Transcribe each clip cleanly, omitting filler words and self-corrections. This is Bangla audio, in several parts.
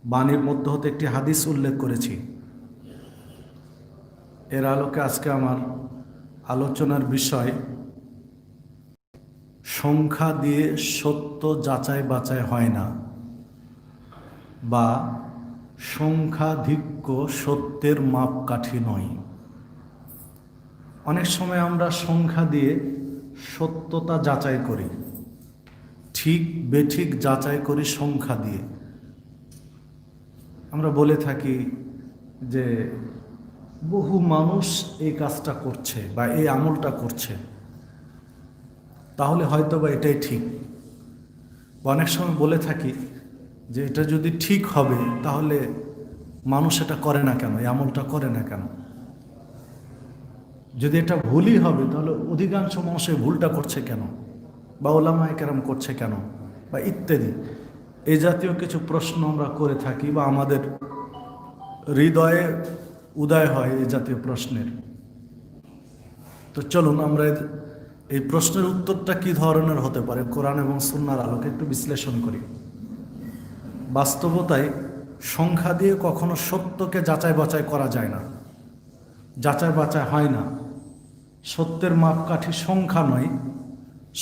বাণীর মধ্য হতে একটি হাদিস উল্লেখ করেছি। এর আলোকে আজকে আমার আলোচনার বিষয়, সংখ্যা দিয়ে সত্য যাচাই বাছাই হয় না, বা সংখ্যাধিক্য সত্যের মাপকাঠি নয়। অনেক সময় আমরা সংখ্যা দিয়ে সত্যতা যাচাই করি, ঠিক বেঠিক যাচাই করি সংখ্যা দিয়ে। আমরা বলে থাকি যে বহু মানুষ এই কাজটা করছে বা এই আমলটা করছে, তাহলে হয়তো বা এটাই ঠিক। বা অনেক সময় বলে থাকি যে এটা যদি ঠিক হবে তাহলে মানুষ এটা করে না কেন, এই আমলটা করে না কেন। যদি এটা ভুলই হবে তাহলে অধিকাংশ মানুষ এই ভুলটা করছে কেন, বা ওলামায়ে কেরাম করছে কেন, বা ইত্যাদি। এই জাতীয় কিছু প্রশ্ন আমরা করে থাকি, বা আমাদের হৃদয়ে উদয় হয় এই জাতীয় প্রশ্নের। তো চলুন আমরা এই প্রশ্নের উত্তরটা কি ধরনের হতে পারে কোরআন এবং সুন্নাহর আলোকে একটু বিশ্লেষণ করি। বাস্তবতায় সংখ্যা দিয়ে কখনো সত্যকে যাচাই বাছাই করা যায় না, যাচাই বাছাই হয় না। সত্যের মাপকাঠি সংখ্যা নয়,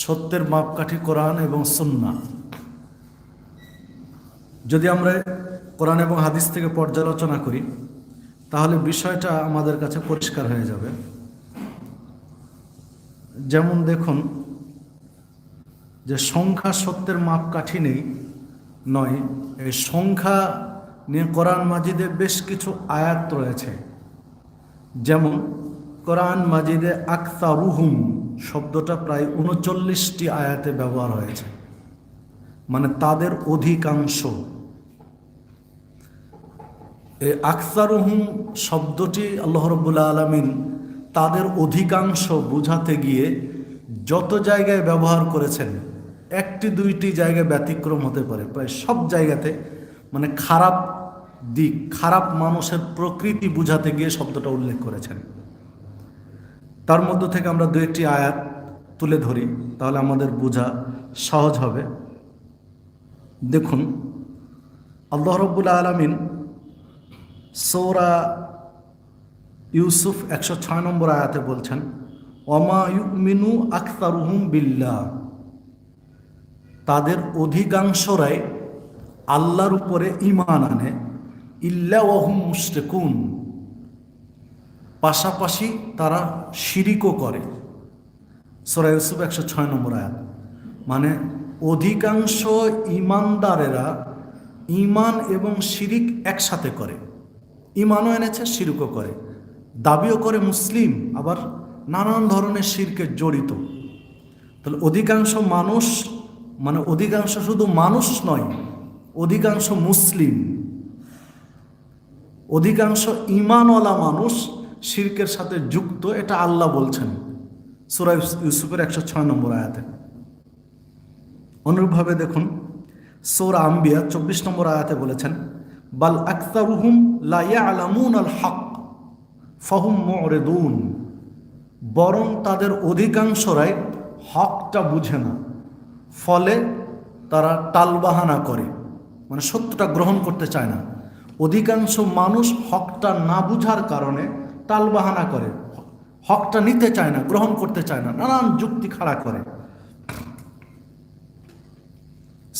সত্যের মাপকাঠি কোরআন এবং সুন্নাহ। যদি আমরা কোরআন এবং হাদিস থেকে পর্যালোচনা করি তাহলে বিষয়টা আমাদের কাছে পরিষ্কার হয়ে যাবে। যেমন দেখুন যে সংখ্যা সত্যের মাপকাঠি নেই নয়, এই সংখ্যা নিয়ে কোরআন মাজিদে বেশ কিছু আয়াত রয়েছে। যেমন কোরআন মাজিদে আকসারুহুম শব্দটা প্রায় ৩৯টি আয়াতে ব্যবহার হয়েছে, মানে তাদের অধিকাংশ। এই আকসারুহুম শব্দটি আল্লাহ রাব্বুল আলামিন তাদের অধিকাংশ বুঝাতে গিয়ে যত জায়গায় ব্যবহার করেছেন, একটি দুইটি জায়গায় ব্যতিক্রম হতে পারে, প্রায় সব জায়গাতে মানে খারাপ দিক, খারাপ মানুষের প্রকৃতি বুঝাতে গিয়ে শব্দটা উল্লেখ করেছেন। তার মধ্য থেকে আমরা দু একটি আয়াত তুলে ধরি, তাহলে আমাদের বোঝা সহজ হবে। দেখুন, আল্লাহ রাব্বুল আলামিন সূরা ইউসুফ ১০৬ নম্বর আয়াতে বলছেন, ওমা ইউমিনু আকসারুহুম বিল্লাহ, তাদের অধিকাংশরাই আল্লাহর উপরে ঈমান আনে, ইল্লা ওয়াহুম মুশরিকুন, পাশাপাশি তারা শিরিকও করে। সূরা ইউসুফ ১০৬ নম্বর আয়াত। মানে অধিকাংশ ঈমানদারেরা ঈমান এবং শিরিক একসাথে করে, ঈমানও এনেছে শিরকও করে, দাবিও করে মুসলিম, আবার নানান ধরনের শিরকে জড়িত। তাহলে অধিকাংশ মানুষ, মানে অধিকাংশ শুধু মানুষ নয়, অধিকাংশ মুসলিম, অধিকাংশ ঈমানওয়ালা মানুষ শিরকের সাথে যুক্ত, এটা আল্লাহ বলছেন সূরা ইউসুফের ১০৬ নম্বর আয়াতে। অনুরূপভাবে দেখুন সূরা আম্বিয়া ২৪ নম্বর আয়াতে বলেছেন, বাল আকসারুহুম লা ইয়ালামুনাল হক ফাহুম মুরিদুন, বরং তাদের অধিকাংশরাই হকটা বুঝে না, ফলে তারা টালবাহানা করে, মানে সত্যটা গ্রহণ করতে চায় না। অধিকাংশ মানুষ হকটা না বুঝার কারণে টালবাহানা করে, হকটা নিতে চায় না, গ্রহণ করতে চায় না, নানান যুক্তি খাড়া করে।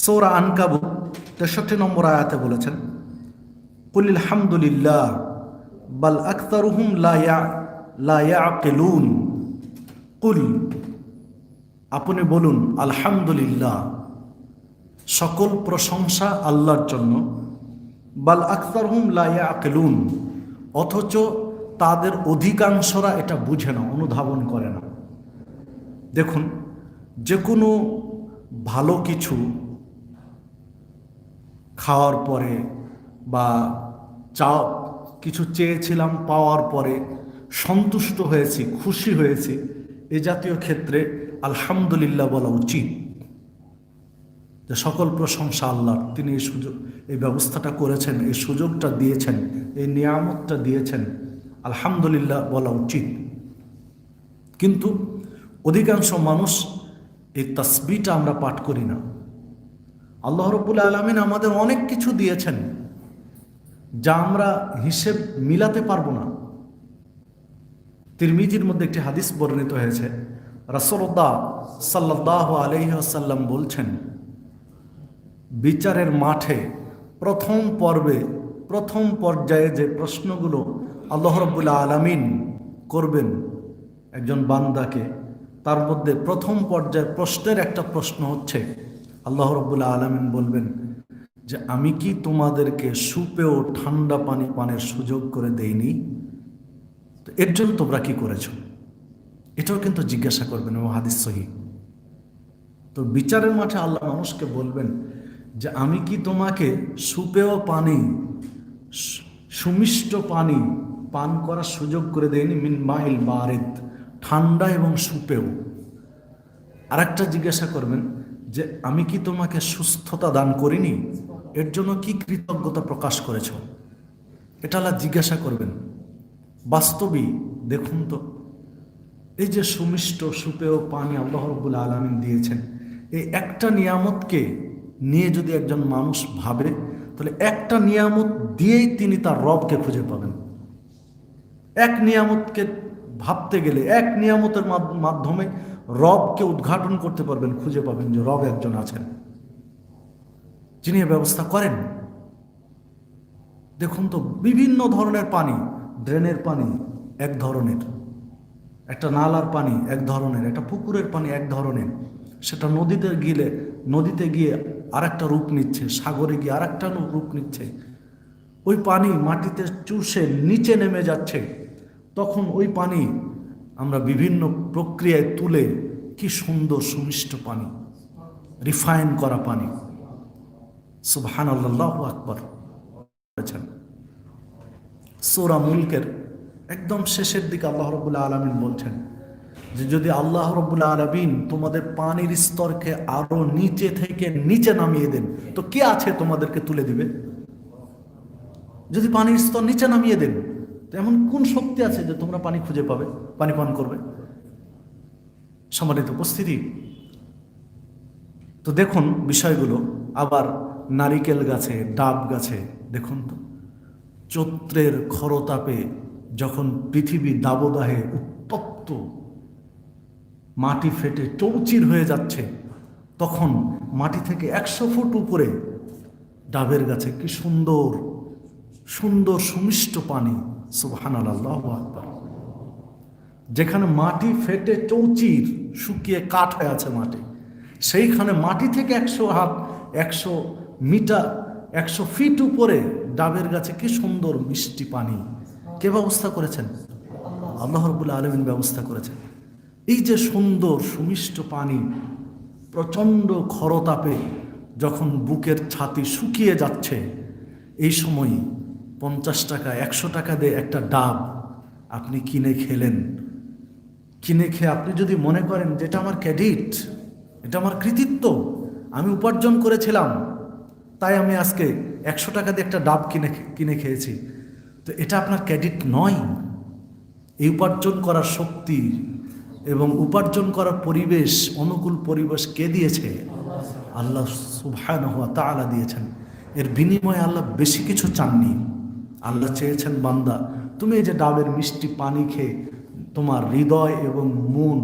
সূরা আনকাবুত ৬৩ নম্বর আয়াতে বলেছেন, কুলিল হামদুলিল্লাহ বাল আকতারুহুম লা ইয়াকিলুন, কুল, আপনি বলুন আলহামদুলিল্লাহ, সকল প্রশংসা আল্লাহর জন্য, বাল আকতারুহুম লা ইয়াকিলুন, অথচ তাদের অধিকাংশরা এটা বুঝে না, অনুধাবন করে না। দেখুন, যে কোনো ভালো কিছু খাওয়ার পরে বা কিছু চেয়েছিলাম পাওয়ার পরে সন্তুষ্ট হয়েছি, খুশি হয়েছি, এ জাতীয় ক্ষেত্রে আলহামদুলিল্লাহ বলা উচিত। যে সকল প্রশংসা আল্লাহর, তিনি এই সুযোগ, এই ব্যবস্থাটা করেছেন, এই সুযোগটা দিয়েছেন, এই নিয়ামতটা দিয়েছেন, আলহামদুলিল্লাহ বলা উচিত। কিন্তু অধিকাংশ মানুষ এই তাসবিহটা আমরা পাঠ করি না। আল্লাহ রাব্বুল আলামিন আমাদের অনেক কিছু দিয়েছেন, যা আমরা হিসেব মিলাতে পারবো না। তিরমিজির মধ্যে একটি হাদিস বর্ণিত হয়েছে, রাসূলুল্লাহ সাল্লাল্লাহু আলাইহি ওয়াসাল্লাম বলছেন, বিচারের মাঠে প্রথম পর্যায়ে যে প্রশ্নগুলো আল্লাহ রাব্বুল আলামিন করবেন একজন বান্দাকে, তার মধ্যে প্রথম পর্যায়ের প্রশ্নের একটা প্রশ্ন হচ্ছে, আল্লাহ রাব্বুল আলামিন বলবেন যে আমি কি তোমাদেরকে সুপেয় ঠান্ডা পানি পানের সুযোগ করে দেইনি? তো এর জন্য তোমরা কি করেছো? এটাও কিন্তু জিজ্ঞাসা করবেন, এবং হাদিস সহিহ। তো বিচারের মাঠে আল্লাহ মানুষকে বলবেন যে আমি কি তোমাকে সুপেয় পানি, সুমিষ্ট পানি পান করার সুযোগ করে দেয়নি? মিন মাইল বারিদ, ঠান্ডা এবং সুপেয়। আরেকটা জিজ্ঞাসা করবেন যে আমি কি তোমাকে সুস্থতা দান করিনি? এর জন্য কি কৃতজ্ঞতা প্রকাশ করেছ? এটা আল্লাহ জিজ্ঞাসা করবেন। বাস্তবিক দেখুন তো, এই যে সুমিষ্ট সুপেয় পানি আল্লাহ রাব্বুল আলামিন দিয়েছেন, এই একটা নিয়ামতকে নিয়ে যদি একজন মানুষ ভাবে, তাহলে একটা নিয়ামত দিয়েই তিনি তার রবকে খুঁজে পাবেন। এক নিয়ামতকে ভাবতে গেলে, এক নিয়ামতের মাধ্যমে রবকে উদ্ঘাটন করতে পারবেন, খুঁজে পাবেন যে রব একজন আছেন যিনি ব্যবস্থা করেন। দেখুন তো, বিভিন্ন ধরনের পানি, ড্রেনের পানি এক ধরনের, একটা নালার পানি এক ধরনের, একটা পুকুরের পানি এক ধরনের, সেটা নদীতে গিয়ে আরেকটা রূপ নিচ্ছে, সাগরে গিয়ে আরেকটা রূপ নিচ্ছে। ওই পানি মাটিতে চুষে নিচে নেমে যাচ্ছে, তখন ওই পানি আমরা বিভিন্ন প্রক্রিয়ায় তুলে কি সুন্দর সুমিষ্ট পানি, রিফাইন করা পানি। সুবহানাল্লাহ, আল্লাহু আকবার বলেছেন। সূরা মুলকের একদম শেষের দিকে আল্লাহ রাব্বুল আলামিন বলছেন যে যদি আল্লাহ রাব্বুল আলামিন তোমাদের পানির স্তরকে আরো নিচে থেকে নিচে নামিয়ে দেন, তো কে আছে তোমাদেরকে তুলে দিবে? যদি পানির স্তর নিচে নামিয়ে দেন, তো এমন কোন শক্তি আছে যে তোমরা পানি খুঁজে পাবে, পানি পান করবে? সম্মানিত উপস্থিতি, তো দেখুন বিষয়গুলো। আবার নারিকেল গাছে, ডাব গাছে দেখুন তো, চৈত্রের খরতাপে যখন পৃথিবী দাবদাহে উত্তপ্ত, মাটি ফেটে চৌচির হয়ে যাচ্ছে, তখন মাটি থেকে 100 ফুট উপরে ডাবের গাছে কি সুন্দর সুন্দর সুমিষ্ট পানি। সুবহানাল্লাহ, আল্লাহু আকবার। যেখানে মাটি ফেটে চৌচির শুকিয়ে কাঠ হয়ে আছে মাটি, সেইখানে মাটি থেকে 100 হাত, 100 মিটার, 100 ফিট উপরে ডাবের গাছে কি সুন্দর মিষ্টি পানি। কে ব্যবস্থা করেছেন? আল্লাহ রাব্বুল আলামিন ব্যবস্থা করেছেন। এই যে সুন্দর সুমিষ্ট পানি, প্রচণ্ড খরতাপে যখন বুকের ছাতি শুকিয়ে যাচ্ছে, এই সময় 50 টাকা 100 টাকা দিয়ে একটা ডাব আপনি কিনে খেলেন। কিনে খেয়ে আপনি যদি মনে করেন যে এটা আমার ক্রেডিট, এটা আমার কৃতিত্ব, আমি উপার্জন করেছিলাম, তাই আমি আজকে 100 টাকা দিয়ে একটা ডাব কিনে খেয়েছি, তো এটা আপনার ক্রেডিট নয়। এই উপার্জন করার শক্তি এবং উপার্জন করার পরিবেশ, অনুকূল পরিবেশ কে দিয়েছে? আল্লাহ সুবহানাহু ওয়া তাআলা দিয়েছেন। এর বিনিময়ে আল্লাহ বেশি কিছু চাননি। আল্লাহ চেয়েছেন, বান্দা তুমি এই যে ডাবের মিষ্টি পানি খেয়ে তোমার হৃদয় এবং মন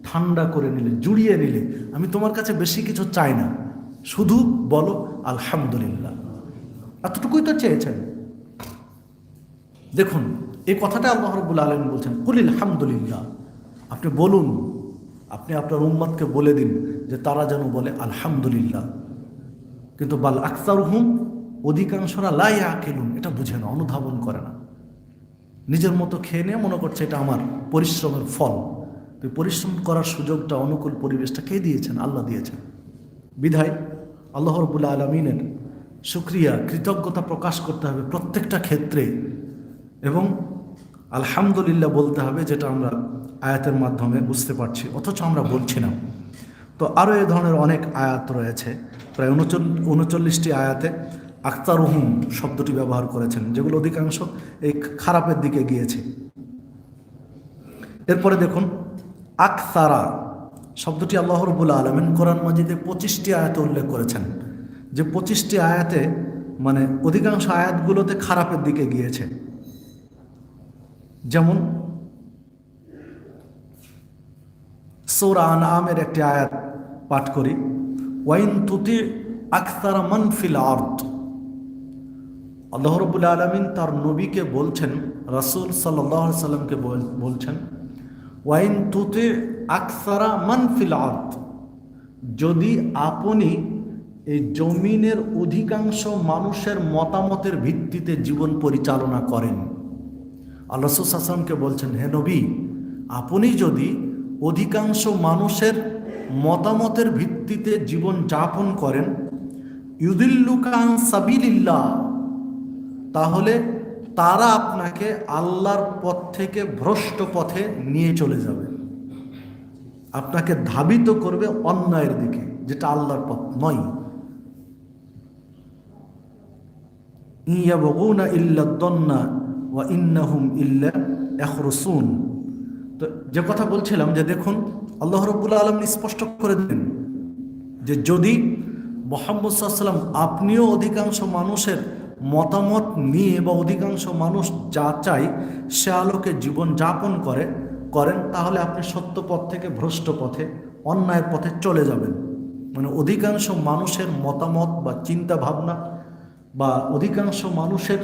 ঠান্ডা করে নিলে, জুড়িয়ে নিলে, আমি তোমার কাছে বেশি কিছু চাই না, শুধু বলো আলহামদুলিল্লাহ। এতটুকুই তো চেয়েছেন। দেখুন, এই কথাটা আল্লাহ রাব্বুল আলামিন বলছেন, কুলিল হামদুলিল্লাহ। আপনি বলুন, আপনি আপনার উম্মতকে বলে দিন যে তারা যেন বলে আলহামদুলিল্লাহ। কিন্তু বাল আকসারুহুম, অধিকাংশরা লা ইয়াকিলুন, এটা বুঝে না, অনুধাবন করে না, নিজের মতো খেয়ে নিয়ে মনে করছে এটা আমার পরিশ্রমের ফল। তো পরিশ্রম করার সুযোগটা, অনুকূল পরিবেশটা কে দিয়েছেন? আল্লাহ দিয়েছেন। বিধায় আল্লাহ রাব্বুল আলামিনের শুকরিয়া, কৃতজ্ঞতা প্রকাশ করতে হবে প্রত্যেকটা ক্ষেত্রে, এবং আলহামদুলিল্লাহ বলতে হবে, যেটা আমরা আয়াতের মাধ্যমে বুঝতে পারছি, অথচ আমরা বলছি না। তো আরও এ ধরনের অনেক আয়াত রয়েছে, প্রায় 39টি আয়াতে আকতারুহুম শব্দটি ব্যবহার করেছেন, যেগুলো অধিকাংশ এই খারাপের দিকে গিয়েছে। এরপরে দেখুন, আকসারা শব্দটি আল্লাহ রাব্বুল আলামিন কোরআন মাজিদে 25টি আয়াতে উল্লেখ করেছেন, যে 25টি আয়াতে মানে অধিকাংশ আয়াতগুলোতে খারাপের দিকে গিয়েছে। যেমন সূরা আনআমের একটি আয়াত পাঠ করি, ওয়াইন তুতি আকসারা মান ফিল আরদ। আল্লাহ রাব্বুল আলামিন তার নবীকে বলছেন, রাসূল সাল্লাল্লাহু আলাইহি সাল্লামকে বলছেন, ওয়াইন তুতি আকসারা মান ফিল আরদ, যদি আপনি এই জমিনের অধিকাংশ মানুষের মতামতের ভিত্তিতে জীবন পরিচালনা করেন। আল্লাহ রাসূল সাল্লাল্লাহু আলাইহি সাল্লামকে বলছেন, হে নবী, আপনি যদি অধিকাংশ মানুষের মতামতের ভিত্তিতে জীবন যাপন করেন, ইউদিল্লুকা আন সাবিলিল্লাহ, তাহলে তারা আপনাকে আল্লাহর পথ থেকে ভ্রষ্ট পথে নিয়ে চলে যাবে, আপনাকে ধাবিত করবে অন্যায়ের দিকে, যেটা আল্লাহর পথ নয়। ইয়াবগুনা ইল্লা দন্না ওয়া ইন্নাহুম ইল্লা ইয়াখরুসুন। তো যে কথা বলছিলাম, যে দেখুন আল্লাহ রাব্বুল আলামিন স্পষ্ট করে দেন যে যদি মুহাম্মদ সাল্লাল্লাহু আলাইহি ওয়াসাল্লাম আপনিও অধিকাংশ মানুষের মতামত নিয়ে বা অধিকাংশ মানুষ যা চায় সে আলোকে জীবন যাপন করেন, তাহলে আপনি সত্য পথ থেকে ভ্রষ্ট পথে, অন্যায়ের পথে চলে যাবেন। মানে অধিকাংশ মানুষের মতামত বা চিন্তা ভাবনা বা অধিকাংশ মানুষের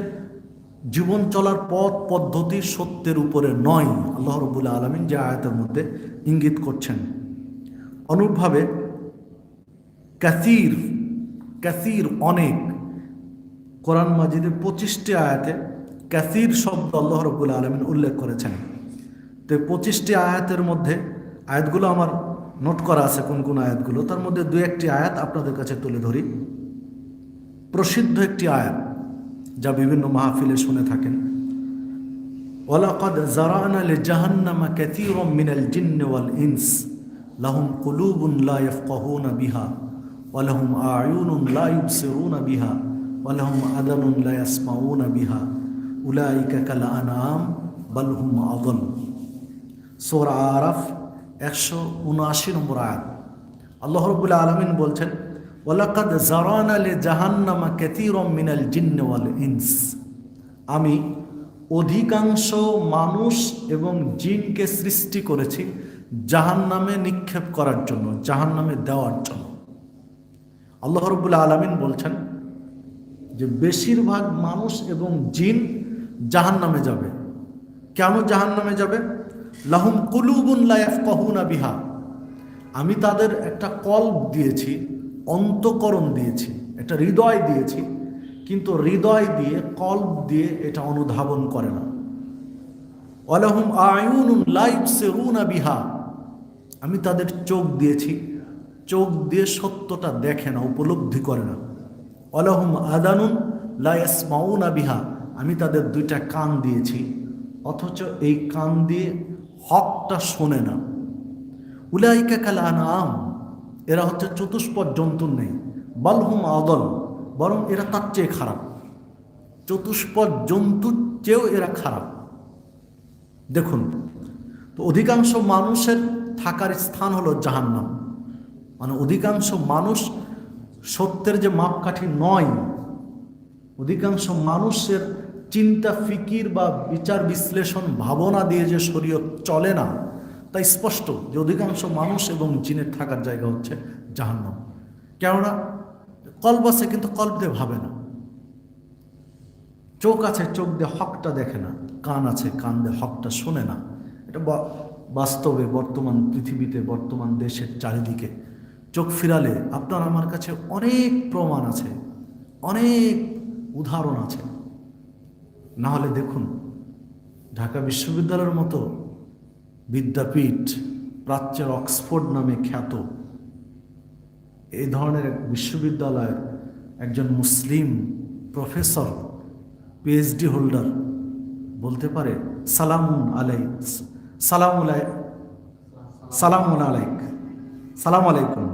জীবন চলার পথ পদ্ধতি সত্যের উপরে নয়, আল্লাহ রাব্বুল আলামিন যে আয়াতের মধ্যে ইঙ্গিত করছেন। অনুরূপভাবে কাসির অনেক, কোরআন মাজিদের 25টি আয়াতে কাসির শব্দ আল্লাহ রাব্বুল আলামিন উল্লেখ করেছেন। তো 25টি আয়াতের মধ্যে, আয়াতগুলো আমার নোট করা আছে কোন কোন আয়াতগুলো, তার মধ্যে 2-1টি আয়াত আপনাদের কাছে তুলে ধরি। প্রসিদ্ধ একটি আয়াত যা বিভিন্ন মাহফিলে শুনে থাকেন, ওয়ালাকাদ যারানা লিজাহান্নামা কাসীরাম মিনাল জিন্নি ওয়াল ইনস লাহুম কুলুবুন লা ইয়াফকাহুনা বিহা ওয়া লাহুম আ'য়ুনুন লা ইবসিরুনা বিহা ওয়া লাহুম আযানুন লা ইয়াসমাউনা বিহা উলাইকা কাল আনআম বাল হুম আযাল। সূরা আরাফ 179 নম্বর আয়াত। আল্লাহ রাব্বুল আলামিন বলছেন, ওয়ালাকাদ যারানা লিজাহান্নামা কাসীরাম মিনাল জিন্নি ওয়াল ইনস, আমি অধিকাংশ মানুষ এবং জিনকে সৃষ্টি করেছি জাহান্নামে নিক্ষেপ করার জন্য, জাহান্নামে দেওয়ার জন্য। আল্লাহ রাব্বুল আলামিন বলছেন যে বেশিরভাগ মানুষ এবং জিন জাহান্নামে যাবে। কেন জাহান্নামে যাবে? লাহুম কুলুবুন লা ইয়াফকাহুনা বিহা, আমি তাদের একটা কলব দিয়েছি, অন্তঃকরণ দিয়েছি, একটা হৃদয় দিয়েছি, কিন্তু হৃদয় দিয়ে, কলব দিয়ে এটা অনুধাবন করে না। ওয়া লাহুম আ'য়ুনুন লা ইবসিরুনা বিহা, আমি তাদের চোখ দিয়েছি, চোখ দিয়ে সত্যটা দেখে না, উপলব্ধি করে না। ওয়া লাহুম আযানুন লা ইয়াসমাউনা বিহা, আমি তাদের 2টা কান দিয়েছি, অথচ এই কান দিয়ে হকটা শোনে না। উলাইকা কাল আনআম, এরা হচ্ছে চতুষ্পদ জন্তুর নেই, বাল হুম আযাল, বরং এরা তার চেয়ে খারাপ, চতুষ্পদ জন্তুর চেয়েও এরা খারাপ। দেখুন, তো অধিকাংশ মানুষের থাকার স্থান হলো জাহান্নাম। মানে অধিকাংশ মানুষ সত্যের যে মাপকাঠি নয়, অধিকাংশ মানুষের চিন্তা ফিকির বা বিচার বিশ্লেষণ ভাবনা দিয়ে যে শরীয়ত চলে না, তাই স্পষ্ট যে অধিকাংশ মানুষ এবং জিনের থাকার জায়গা হচ্ছে জাহান্নাম। কেননা কলব আছে কিন্তু কলব দিয়ে ভাবে না, চোখ আছে চোখ দিয়ে হকটা দেখে না, কান আছে কান দিয়ে হকটা শোনে না। এটা বাস্তবে বর্তমান পৃথিবীতে, বর্তমান দেশের চারিদিকে চোখ ফিরালে আপনার আমার কাছে অনেক প্রমাণ আছে, অনেক উদাহরণ আছে। না হলে দেখুন, ঢাকা বিশ্ববিদ্যালয়ের মতো বিদ্যাপীঠ, প্রাচ্যের অক্সফোর্ড নামে খ্যাত এই ধরনের এক বিশ্ববিদ্যালয়ের একজন মুসলিম প্রফেসর, পিএইচডি হোল্ডার বলতে পারে সালামুন আলাইক, সালামুন আলাইক, সালাম আলাইকুম,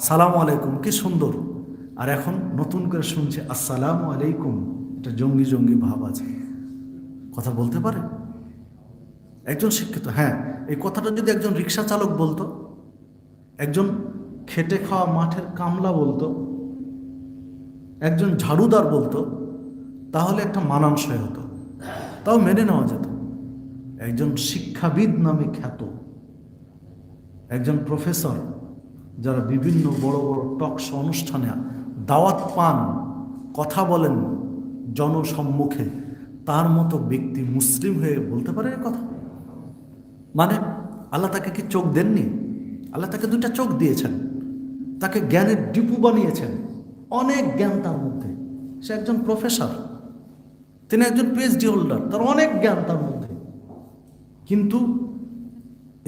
সালাম আলাইকুম, কি সুন্দর। আর এখন নতুন করে শুনছে আসসালামু আলাইকুম, এটা জঙ্গি জঙ্গি ভাব আছে। কথা বলতে পারে একজন শিক্ষিত? হ্যাঁ, এই কথাটা যদি একজন রিক্সা চালক বলতো, একজন খেটে খাওয়া মাঠের কামলা বলতো, একজন ঝাড়ুদার বলতো, তাহলে একটা মানানসই হতো, তাও মেনে নেওয়া যেত। একজন শিক্ষাবিদ নামে খ্যাত একজন প্রফেসর, যারা বিভিন্ন বড় বড় টক শো অনুষ্ঠানে দাওয়াত পান, কথা বলেন জনসম্মুখে, তার মতো ব্যক্তি মুসলিম হয়ে বলতে পারে কথা? মানে আল্লাহ তাকে কি চোখ দেননি? আল্লাহ তাকে দুইটা চোখ দিয়েছেন, তাকে জ্ঞানের ডিপু বানিয়েছেন, অনেক জ্ঞান তার মধ্যে। সে একজন প্রফেসর, তিনি একজন পিএইচডি হোল্ডার, তার অনেক জ্ঞান তার মধ্যে, কিন্তু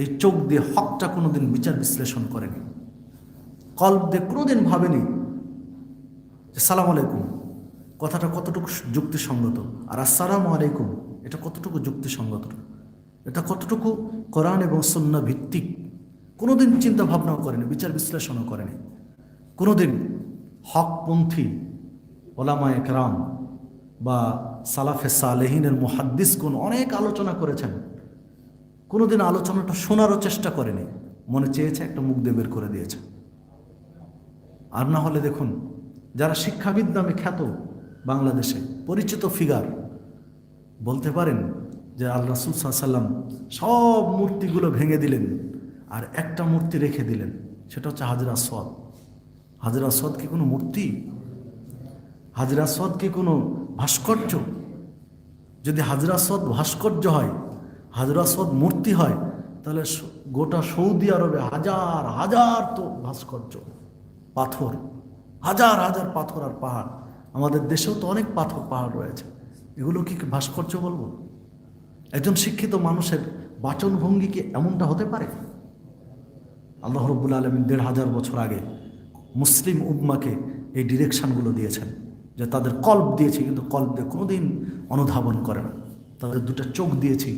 এই চোখ দিয়ে হকটা কোনোদিন বিচার বিশ্লেষণ করেনি, কল্প দিয়ে কোনোদিন ভাবেনি যে সালাম আলাইকুম কথাটা কতটুকু যুক্তিসঙ্গত, আর আসসালামু আলাইকুম এটা কতটুকু যুক্তিসঙ্গত, এটা কতটুকু কোরআন এবং সুন্নাহ ভিত্তিক, কোনোদিন চিন্তা ভাবনাও করেনি, বিচার বিশ্লেষণও করেনি। কোনোদিন হকপন্থী ওলামায়ে কেরাম বা সালাফে সালেহিনের মুহাদ্দিসগণ অনেক আলোচনা করেছেন, কোনোদিন আলোচনাটা শোনারও চেষ্টা করেনি, মনে চেয়েছে একটা মুখ দিয়ে বের করে দিয়েছে। আর না হলে দেখুন, যারা শিক্ষাবিদ নামে খ্যাত বাংলাদেশে পরিচিত ফিগার, বলতে পারেন যে আল্লাহ রাসূল সাল্লাল্লাহু আলাইহি ওয়াসাল্লাম সব মূর্তিগুলো ভেঙে দিলেন আর একটা মূর্তি রেখে দিলেন, সেটা হচ্ছে হাজর আসওয়াদ। হাজর আসওয়াদ কি কোনো মূর্তি? হাজর আসওয়াদ কি কোনো ভাস্কর্য? যদি হাজর আসওয়াদ ভাস্কর্য হয়, হাজর আসওয়াদ মূর্তি হয়, তাহলে গোটা সৌদি আরবে হাজার হাজার তো ভাস্কর্য, পাথর, হাজার হাজার পাথর আর পাহাড়। আমাদের দেশেও তো অনেক পাথর পাহাড় রয়েছে, এগুলো কি ভাস্কর্য বলবো? একজন শিক্ষিত মানুষের বাচনভঙ্গি কি এমনটা হতে পারে? আল্লাহ রাব্বুল আলামিন ১৫০০ বছর আগে মুসলিম উম্মাকে এই ডিরেকশনগুলো দিয়েছেন, যে তাদের কল্প দিয়েছি, কিন্তু কল্প দিয়ে কোনোদিন অনুধাবন করে না। তাদের দুটো চোখ দিয়েছি,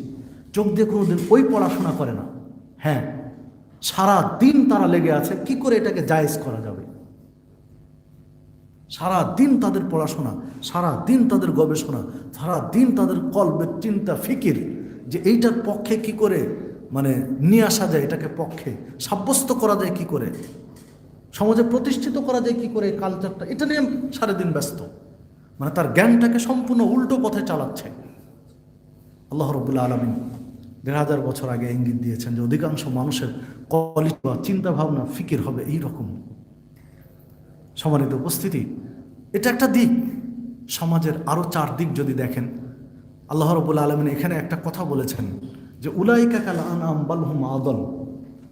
চোখ দিয়ে কোনোদিন ওই পড়াশোনা করে না। হ্যাঁ, সারা দিন তারা লেগে আছে কি করে এটাকে জায়েজ করা যাবে। সারা দিন তাদের পড়াশোনা, সারা দিন তাদের গবেষণা, সারা দিন তাদের কল্পের চিন্তা ফিকির, যে এইটার পক্ষে কি করে মানে নিয়ে আসা যায়, এটাকে পক্ষে সাব্যস্ত করা যায় কি করে, সমাজে প্রতিষ্ঠিত করা যায় কি করে, কালচারটা, এটা নিয়ে সারাদিন ব্যস্ত। মানে তার জ্ঞানটাকে সম্পূর্ণ উল্টো পথে চালাচ্ছে। আল্লাহ রাব্বুল আলামিন ১৫০০ বছর আগে ইঙ্গিত দিয়েছেন যে অধিকাংশ মানুষের কোয়ালিটি বা চিন্তা ভাবনা ফিকির হবে এইরকম। সম্মানিত উপস্থিতি, এটা একটা দিক। সমাজের আরও 4 দিক যদি দেখেন, আল্লাহ রাব্বুল আলামিন এখানে একটা কথা বলেছেন যে উলাইকা কাল আনআম বাল হুম আদাল,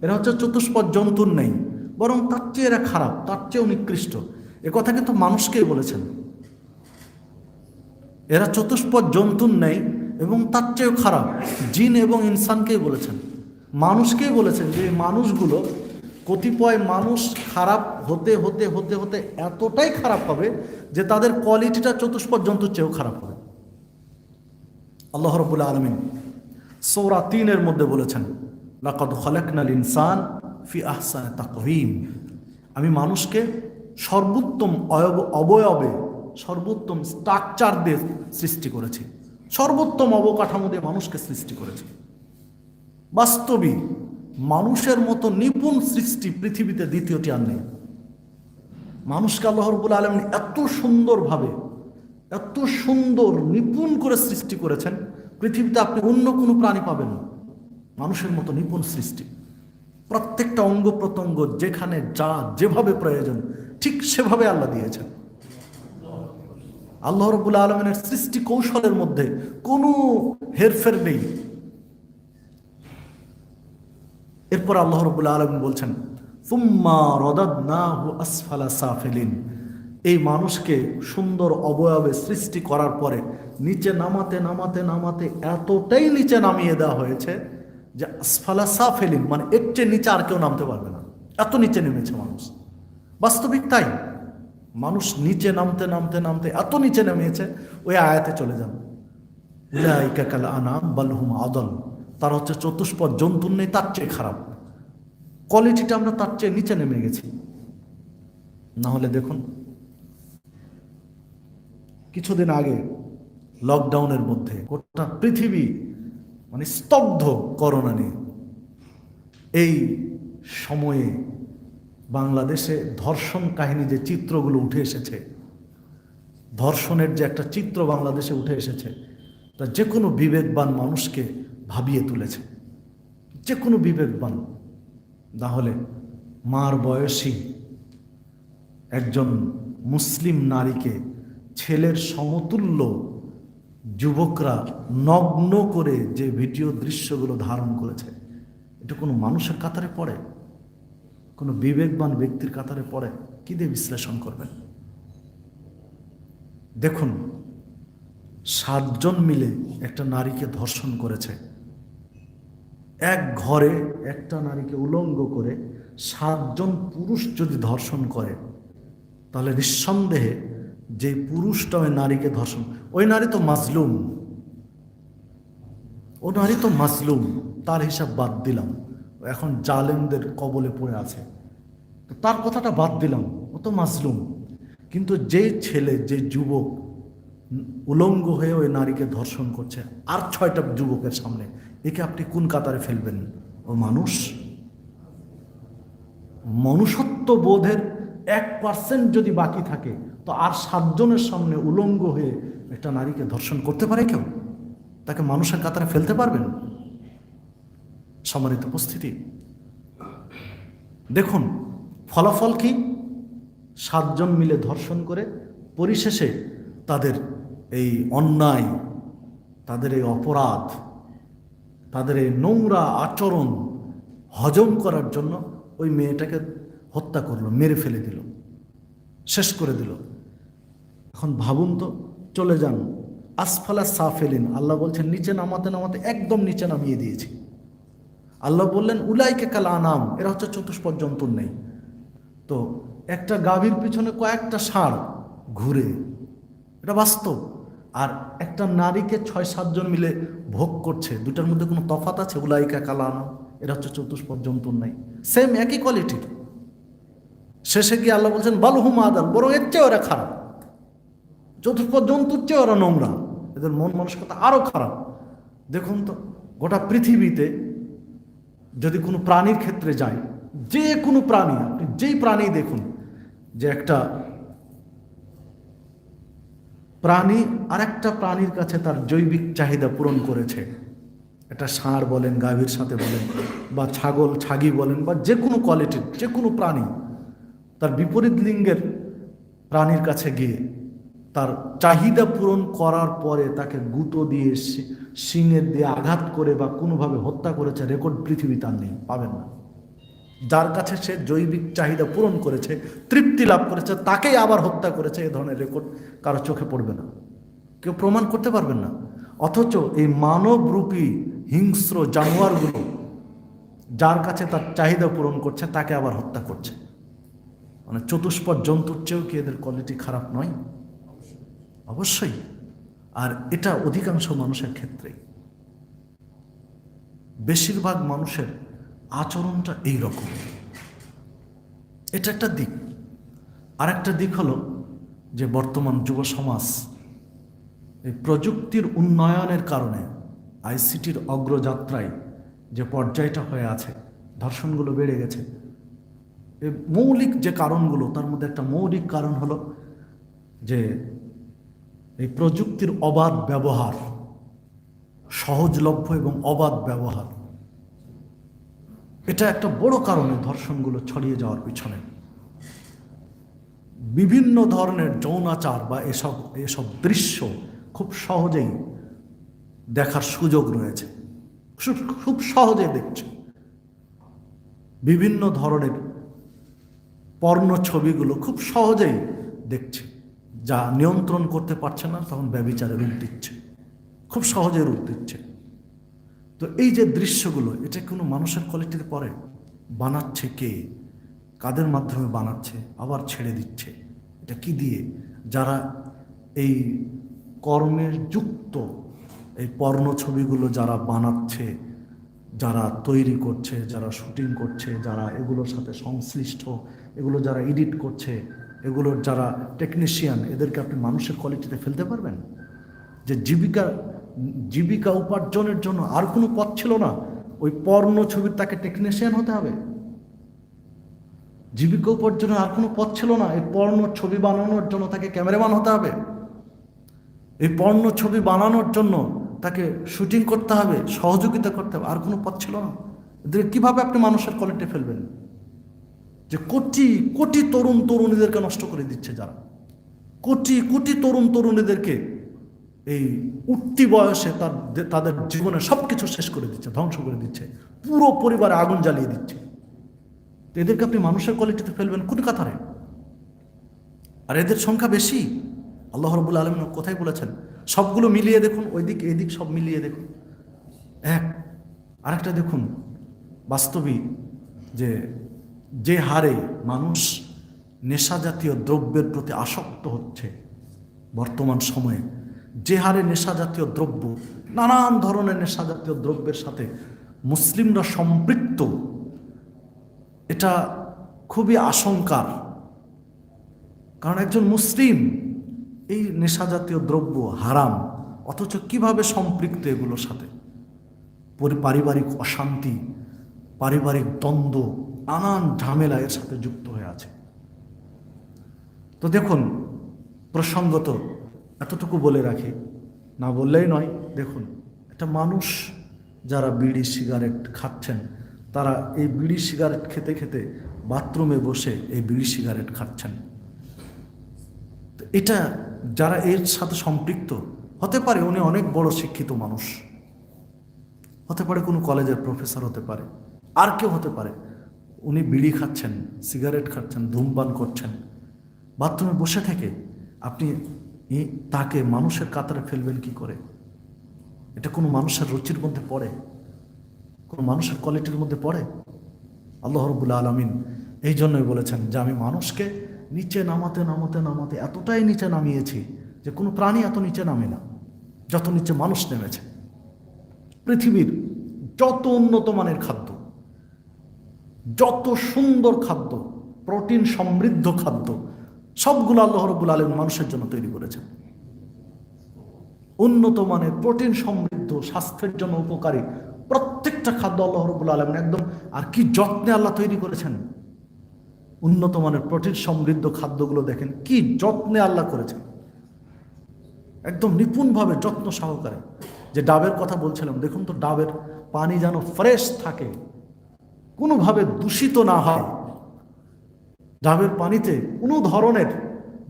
এরা হচ্ছে চতুষ্পদ জন্তুর নেই, বরং তার চেয়ে এরা খারাপ, তার চেয়েও নিকৃষ্ট। এ কথা কিন্তু মানুষকেই বলেছেন। এরা চতুষ্পদ জন্তুর নেই এবং তার চেয়েও খারাপ, জিন এবং ইনসানকেই বলেছেন, মানুষকেই বলেছেন যে এই মানুষগুলো, কতিপয় মানুষ খারাপ হতে হতে হতে হতে এতটাই খারাপ হবে যে তাদের কোয়ালিটিটা চতুষ্পদ জন্তুর চেয়েও খারাপ হবে। আল্লাহ রাব্বুল আলামিন সূরা ৩-এর মধ্যে বলেছেন লাকাদ খালাকনাল ইনসান ফি আহসানি তাকওয়িম, আমি মানুষকে সর্বোত্তম অবয়বে, সর্বোত্তম স্ট্রাকচার দিয়ে সৃষ্টি করেছি, সর্বোত্তম অবকাঠামো দিয়ে মানুষকে সৃষ্টি করেছি। বাস্তবিক মানুষের মতো নিপুণ সৃষ্টি পৃথিবীতে দ্বিতীয়টি আর নেই। মানুষকে আল্লাহ রাব্বুল আলামিন এত সুন্দরভাবে, এত সুন্দর নিপুণ করে সৃষ্টি করেছেন, পৃথিবীতে আপনি অন্য কোনো প্রাণী পাবেন না মানুষের মতো নিপুণ সৃষ্টি। প্রত্যেকটা অঙ্গ প্রত্যঙ্গ যেখানে যা যেভাবে প্রয়োজন ঠিক সেভাবে আল্লাহ দিয়েছেন। আল্লাহ রাব্বুল আলামিনের সৃষ্টি কৌশলের মধ্যে কোনো হেরফের নেই। এরপর আল্লাহ রাব্বুল আলামিন বলছেন সুম্মা রাদাদনাহু আসফালা সাফিলিন, এই মানুষকে সুন্দর অবয়বে সৃষ্টি করার পরে নিচে নামাতে নামাতে নামাতে এতটাই নিচে নামিয়ে দেওয়া হয়েছে যে আসফালা সাফিলিন, মানে এর চেয়ে নিচে আর কেউ নামতে পারবে না, এত নিচে নেমেছে মানুষ। বাস্তবিক তাই, মানুষ নিচে নামতে নামতে নামতে এত নিচে নেমেছে, ওই আয়াতে চলে যান উলাইকা কাল আনআম বাল হুম আদাল, তার হচ্ছে চতুষ্পদ জন্তুর নেই, তার চেয়ে খারাপ, কোয়ালিটিটা আমরা তার চেয়ে নিচে নেমে গেছি। না হলে দেখুন কিছুদিন আগে লকডাউনের মধ্যে গোটা পৃথিবী মানে স্তব্ধ করোনা নিয়ে। এই সময়ে বাংলাদেশে ধর্ষণ কাহিনী যে চিত্রগুলো উঠে এসেছে, ধর্ষণের যে একটা চিত্র বাংলাদেশে উঠে এসেছে, তা যে কোনো বিবেকবান মানুষকে ভাবিয়ে তুলেছে। যে কোনো বিবেকবান, না হলে মার বয়সী একজন মুসলিম নারীকে ছেলের সমতুল্য যুবকরা নগ্ন করে যে ভিডিও দৃশ্যগুলো ধারণ করেছে, এটা কোনো মানুষের কাতারে পড়ে? কোনো বিবেকবান ব্যক্তির কাতারে পড়ে? কি দিয়ে বিশ্লেষণ করবেন? দেখুন, 7 জন মিলে একটা নারীকে ধর্ষণ করেছে। এক ঘরে একটা নারীকে উলঙ্গ করে 7 জন পুরুষ যদি ধর্ষণ করে, তাহলে নিঃসন্দেহে যে পুরুষটা ওই নারীকে ধর্ষণ, ওই নারী তো মাজলুম, ও নারী তো মাজলুম, তার হিসাব বাদ দিলাম, এখন জালেমদের কবলে পড়ে আছে, তার কথাটা বাদ দিলাম, ও তো মাজলুম। কিন্তু যে ছেলে, যে যুবক উলঙ্গ হয়ে ওই নারীকে ধর্ষণ করছে আর 6টা যুবকের সামনে, একে আপনি কোন কাতারে ফেলবেন? ও মানুষ? মনুষ্যত্ব বোধের 1% যদি বাকি থাকে, তো আর 7 জনের সামনে উলঙ্গ হয়ে একটা নারীকে ধর্ষণ করতে পারে কেউ? তাকে মানুষের কাতারে ফেলতে পারবেন? সম্মানিত উপস্থিতি, দেখুন ফলাফল কি? 7 জন মিলে ধর্ষণ করে পরিশেষে তাদের এই অন্যায়, তাদের এই অপরাধ, তাদের এই নোংরা আচরণ হজম করার জন্য ওই মেয়েটাকে হত্যা করলো, মেরে ফেলে দিল, শেষ করে দিল। এখন ভাবুন তো, চলে যান আসফালা সাফেলিন, আল্লাহ বলছেন নিচে নামাতে নামাতে একদম নিচে নামিয়ে দিয়েছি। আল্লাহ বললেন উলাইকে কাল আনাম, এরা হচ্ছে চতুষ্পদ জন্তুর নেই। তো একটা গাভীর পিছনে কয়েকটা ষাঁড় ঘুরে, এটা বাস্তব। আর একটা নারীকে 6-7 জন মিলে ভোগ করছে, দুটার মধ্যে কোনো তফাৎ আছে? উলাইকা কাল আনাম, এরা হচ্ছে চতুষ্পদ জন্তুর নেই, সেম একই কোয়ালিটির। শেষে গিয়ে আল্লাহ বলছেন বালহুম আদাল, বরং এর চেয়ে ওরা খারাপ, চতুষ্পদ জন্তুর চেয়ে ওরা নোংরা, এদের মন মানসিকতা আরো খারাপ। দেখুন তো, গোটা পৃথিবীতে যদি কোনো প্রাণীর ক্ষেত্রে যায়, যে কোনো প্রাণী, আপনি যেই প্রাণী দেখুন, যে একটা প্রাণী আরেকটা প্রাণীর কাছে তার জৈবিক চাহিদা পূরণ করেছে, এটা ষাঁড় বলেন, গাভীর সাথে বলেন, বা ছাগল ছাগি বলেন, বা যে কোনো কোয়ালিটির যে কোনো প্রাণী তার বিপরীত লিঙ্গের প্রাণীর কাছে গিয়ে তার চাহিদা পূরণ করার পরে তাকে গুঁতো দিয়ে, শিঙের দিয়ে আঘাত করে বা কোনোভাবে হত্যা করেছে, রেকর্ড পৃথিবীতে আর নেই, পাবেন না। যার কাছে সে জৈবিক চাহিদা পূরণ করেছে, তৃপ্তি লাভ করেছে, তাকেই আবার হত্যা করেছে, এ ধরনের রেকর্ড কারো চোখে পড়বে না, কেউ প্রমাণ করতে পারবেন না। অথচ এই মানবরূপী হিংস্র জানোয়ারগুলো যার কাছে তার চাহিদা পূরণ করছে, তাকে আবার হত্যা করছে। মানে চতুষ্পদ জন্তুর চেয়েও কি এদের কোয়ালিটি খারাপ নয়? অবশ্যই। আর এটা অধিকাংশ মানুষের ক্ষেত্রেই, বেশিরভাগ মানুষের আচরণটা এই রকম। এটা একটা দিক। আর একটা দিক হলো যে বর্তমান যুব সমাজ এই প্রযুক্তির উন্নয়নের কারণে, আইসিটির অগ্রযাত্রায় যে পর্যায়টা হয়ে আছে, ধর্ষণগুলো বেড়ে গেছে। এই মৌলিক যে কারণগুলো, তার মধ্যে একটা মৌলিক কারণ হলো যে এই প্রযুক্তির অবাধ ব্যবহার, সহজলভ্য এবং অবাধ ব্যবহার, এটা একটা বড় কারণে ধর্ষণগুলো ছড়িয়ে যাওয়ার পিছনে। বিভিন্ন ধরনের যৌনাচার বা এসব দৃশ্য খুব সহজেই দেখার সুযোগ রয়েছে, খুব সহজে দেখছে। বিভিন্ন ধরনের পর্ণ ছবিগুলো খুব সহজেই দেখছে, যা নিয়ন্ত্রণ করতে পারছে না, তখন ব্যভিচারে রূপ দিচ্ছে, খুব সহজে রূপ দিচ্ছে। তো এই যে দৃশ্যগুলো, এটা কোনো মানুষের কোয়ালিটিতে পড়ে? বানাচ্ছে কে? কাদের মাধ্যমে বানাচ্ছে? আবার ছেড়ে দিচ্ছে, এটা কি দিয়ে? যারা এই কর্মের যুক্ত, এই পর্ণ ছবিগুলো যারা বানাচ্ছে, যারা তৈরি করছে, যারা শুটিং করছে, যারা এগুলোর সাথে সংশ্লিষ্ট, এগুলো যারা এডিট করছে, এগুলোর যারা টেকনিশিয়ান, এদেরকে আপনি মানুষের কোয়ালিটিতে ফেলতে পারবেন? যে জীবিকা উপার্জনের জন্য আর কোনো পথ ছিল না, ওই পর্ণ ছবির তাকে টেকনিশিয়ান হতে হবে। জীবিকা উপার্জনের আর কোনো পথ ছিল না, এই পর্ণ ছবি বানানোর জন্য তাকে ক্যামেরাম্যান হতে হবে। এই পর্ণ ছবি বানানোর জন্য তাকে শুটিং করতে হবে, সহযোগিতা করতে হবে, আর কোনো পথ ছিল না। এদের কীভাবে আপনি মানুষের কোয়ালিটি ফেলবেন? যে কোটি কোটি তরুণ তরুণীদেরকে নষ্ট করে দিচ্ছে যারা, কোটি কোটি তরুণ তরুণীদেরকে এই উঠতি বয়সে তাদের জীবনের সব কিছু শেষ করে দিচ্ছে, ধ্বংস করে দিচ্ছে, পুরো পরিবারে আগুন জ্বালিয়ে দিচ্ছে। তো এদেরকে আপনি মানুষের কোয়ালিটিতে ফেলবেন কোন কাতারে? আর এদের সংখ্যা বেশি। আল্লাহ রাব্বুল আলামিন কোথায় বলেছেন? সবগুলো মিলিয়ে দেখুন, ওই দিক এদিক সব মিলিয়ে দেখুন, আরেকটা দেখুন। বাস্তবিক যে হারে মানুষ নেশা জাতীয় দ্রব্যের প্রতি আসক্ত হচ্ছে বর্তমান সময়ে, যে হারে নেশা জাতীয় দ্রব্য, নানান ধরনের নেশা জাতীয় দ্রব্যের সাথে মুসলিমরা সম্পৃক্ত, এটা খুবই আশঙ্কার। কারণ একজন মুসলিম এই নেশা জাতীয় দ্রব্য হারাম, অথচ কিভাবে সম্পৃক্ত এগুলোর সাথে? পারিবারিক অশান্তি, পারিবারিক দ্বন্দ্ব, নানান ঝামেলা এর সাথে যুক্ত হয়ে আছে। তো দেখুন, প্রসঙ্গত এতটুকু বলে রাখি, না বললেই নয়। দেখুন, একটা মানুষ যারা বিড়ি সিগারেট খাচ্ছেন, তারা এই বিড়ি সিগারেট খেতে খেতে বাথরুমে বসে এই বিড়ি সিগারেট খাচ্ছেন। তো এটা যারা এর সাথে সম্পৃক্ত, হতে পারে উনি অনেক বড় শিক্ষিত মানুষ, হতে পারে কোনো কলেজের প্রফেসর হতে পারে, আর কেউ হতে পারে, উনি বিড়ি খাচ্ছেন, সিগারেট খাচ্ছেন, ধূমপান করছেন, বাথরুমে বসে থেকে আপনি তাকে মানুষের কাতারে ফেলবেন কি করে? এটা কোনো মানুষের রুচির মধ্যে পড়ে? কোনো মানুষের কোয়ালিটির মধ্যে পড়ে? আল্লাহ রাব্বুল আলামিন এই জন্যই বলেছেন যে আমি মানুষকে নিচে নামাতে নামাতে নামাতে এতটাই নিচে নামিয়েছি যে কোনো প্রাণী এত নিচে নামে না যত নিচে মানুষ নেমেছে। পৃথিবীর যত উন্নত মানের খাদ্য, যত সুন্দর খাদ্য, প্রোটিন সমৃদ্ধ খাদ্য, সবগুলো আল্লাহ রাব্বুল আলামিন মানুষের জন্য তৈরি করেছেন। উন্নত মানের প্রোটিন সমৃদ্ধ, স্বাস্থ্যের জন্য উপকারী প্রত্যেকটা খাদ্য আল্লাহ রাব্বুল আলামিন একদম, আর কি যত্নে আল্লাহ তৈরি করেছেন। উন্নত মানের প্রোটিন সমৃদ্ধ খাদ্যগুলো দেখেন কি যত্নে আল্লাহ করেছেন, একদম নিপুণভাবে যত্ন সহকারে। যে ডাবের কথা বলছিলাম, দেখুন তো ডাবের পানি যেন ফ্রেশ থাকে, কোনোভাবে দূষিত না হয়, ডাবের পানিতে কোনো ধরনের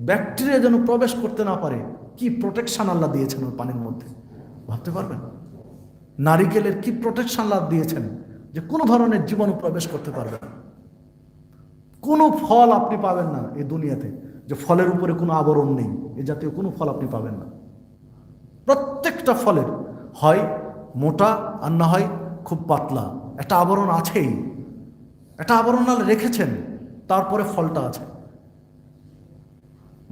ব্যাকটেরিয়া যেন প্রবেশ করতে না পারে। কি প্রোটেকশন আল্লাহ দিয়েছেন ওই পানির মধ্যে, ভাবতে পারবেন? নারিকেলের কি প্রোটেকশন আল্লাহ দিয়েছেন যে কোনো ধরনের জীবাণু প্রবেশ করতে পারবে না। কোনো ফল আপনি পাবেন না এই দুনিয়াতে যে ফলের উপরে কোনো আবরণ নেই, এ জাতীয় কোনো ফল আপনি পাবেন না। প্রত্যেকটা ফলের হয় মোটা আর না হয় খুব পাতলা, একটা আবরণ আছেই, একটা আবরণ আল্লাহ রেখেছেন, তারপরে ফলটা আছে।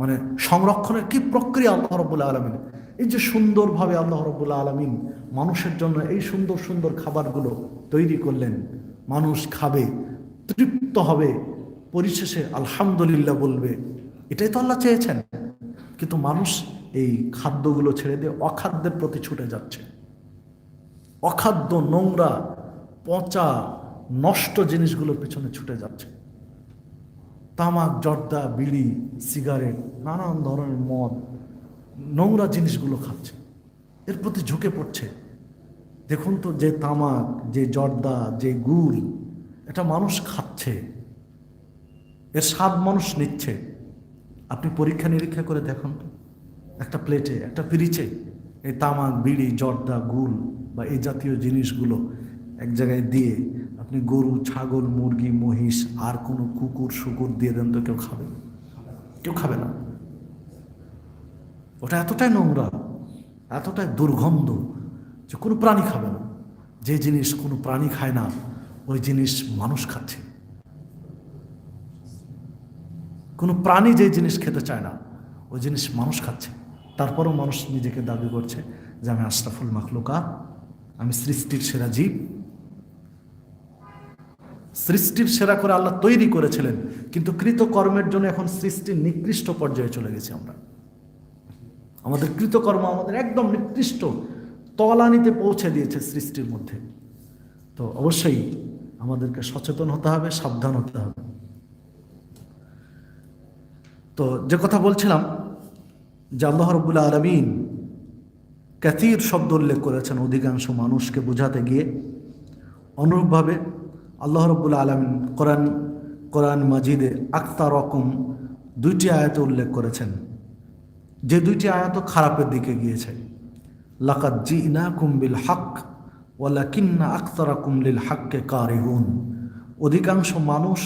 মানে সংরক্ষণের কি প্রক্রিয়া আল্লাহ রাব্বুল আলামিন, এই যে সুন্দরভাবে আল্লাহ রাব্বুল আলামিন মানুষের জন্য এই সুন্দর সুন্দর খাবারগুলো তৈরি করলেন, মানুষ খাবে, তৃপ্ত হবে, পরিশেষে আলহামদুলিল্লাহ বলবে, এটাই তো আল্লাহ চেয়েছেন। কিন্তু মানুষ এই খাদ্যগুলো ছেড়ে দিয়ে অখাদ্যের প্রতি ছুটে যাচ্ছে। অখাদ্য, নোংরা, পচা, নষ্ট জিনিসগুলোর পিছনে ছুটে যাচ্ছে। তামাক, জর্দা, বিড়ি, সিগারেট, নানান ধরনের মদ, নোংরা জিনিসগুলো খাচ্ছে, এর প্রতি ঝুঁকে পড়ছে। দেখুন তো, যে তামাক, যে জর্দা, যে গুল, এটা মানুষ খাচ্ছে, এর স্বাদ মানুষ নিচ্ছে। আপনি পরীক্ষা নিরীক্ষা করে দেখুন তো, একটা প্লেটে, একটা পিরিচে এই তামাক, বিড়ি, জর্দা, গুল বা এই জাতীয় জিনিসগুলো এক জায়গায় দিয়ে আপনি গরু, ছাগল, মুরগি, মহিষ আর কোনো কুকুর শুকুর দিয়ে দেন তো কেউ খাবে? কেউ খাবে না। ওটা এতটাই নোংরা, এতটাই দুর্গন্ধ যে কোনো প্রাণী খাবে না। যে জিনিস কোনো প্রাণী খায় না, ওই জিনিস মানুষ খাচ্ছে। কোনো প্রাণী যে জিনিস খেতে চায় না, ওই জিনিস মানুষ খাচ্ছে। তারপরেও মানুষ নিজেকে দাবি করছে যে আমি আশরাফুল মাখলুকাত, আমি সৃষ্টির সেরা জীব। সৃষ্টির সেরা করে আল্লাহ তৈরি করেছিলেন, কিন্তু কৃতকর্মের জন্য এখন সৃষ্টির নিকৃষ্ট পর্যায়ে চলে গেছি আমরা। আমাদের কৃতকর্ম আমাদের একদম নিকৃষ্ট তলানিতে পৌঁছে দিয়েছে সৃষ্টির মধ্যে। তো অবশ্যই আমাদেরকে সচেতন হতে হবে, সাবধান হতে হবে। তো যে কথা বলছিলাম যে আল্লাহ রাব্বুল আলামিন কাসীর শব্দ উল্লেখ করেছেন অধিকাংশ মানুষকে বোঝাতে গিয়ে। অনুরূপভাবে আল্লাহ রাব্বুল আলামিন কোরআন মাজিদে আকতারকুম দুইটি আয়াতে উল্লেখ করেছেন, যে দুইটি আয়াত খারাপের দিকে গিয়েছে। লাকাদ জিনাকুম বিল হক ওয়ালাকিন্না আকতারাকুম লিল হক্কে কারিহুন। অধিকাংশ মানুষ,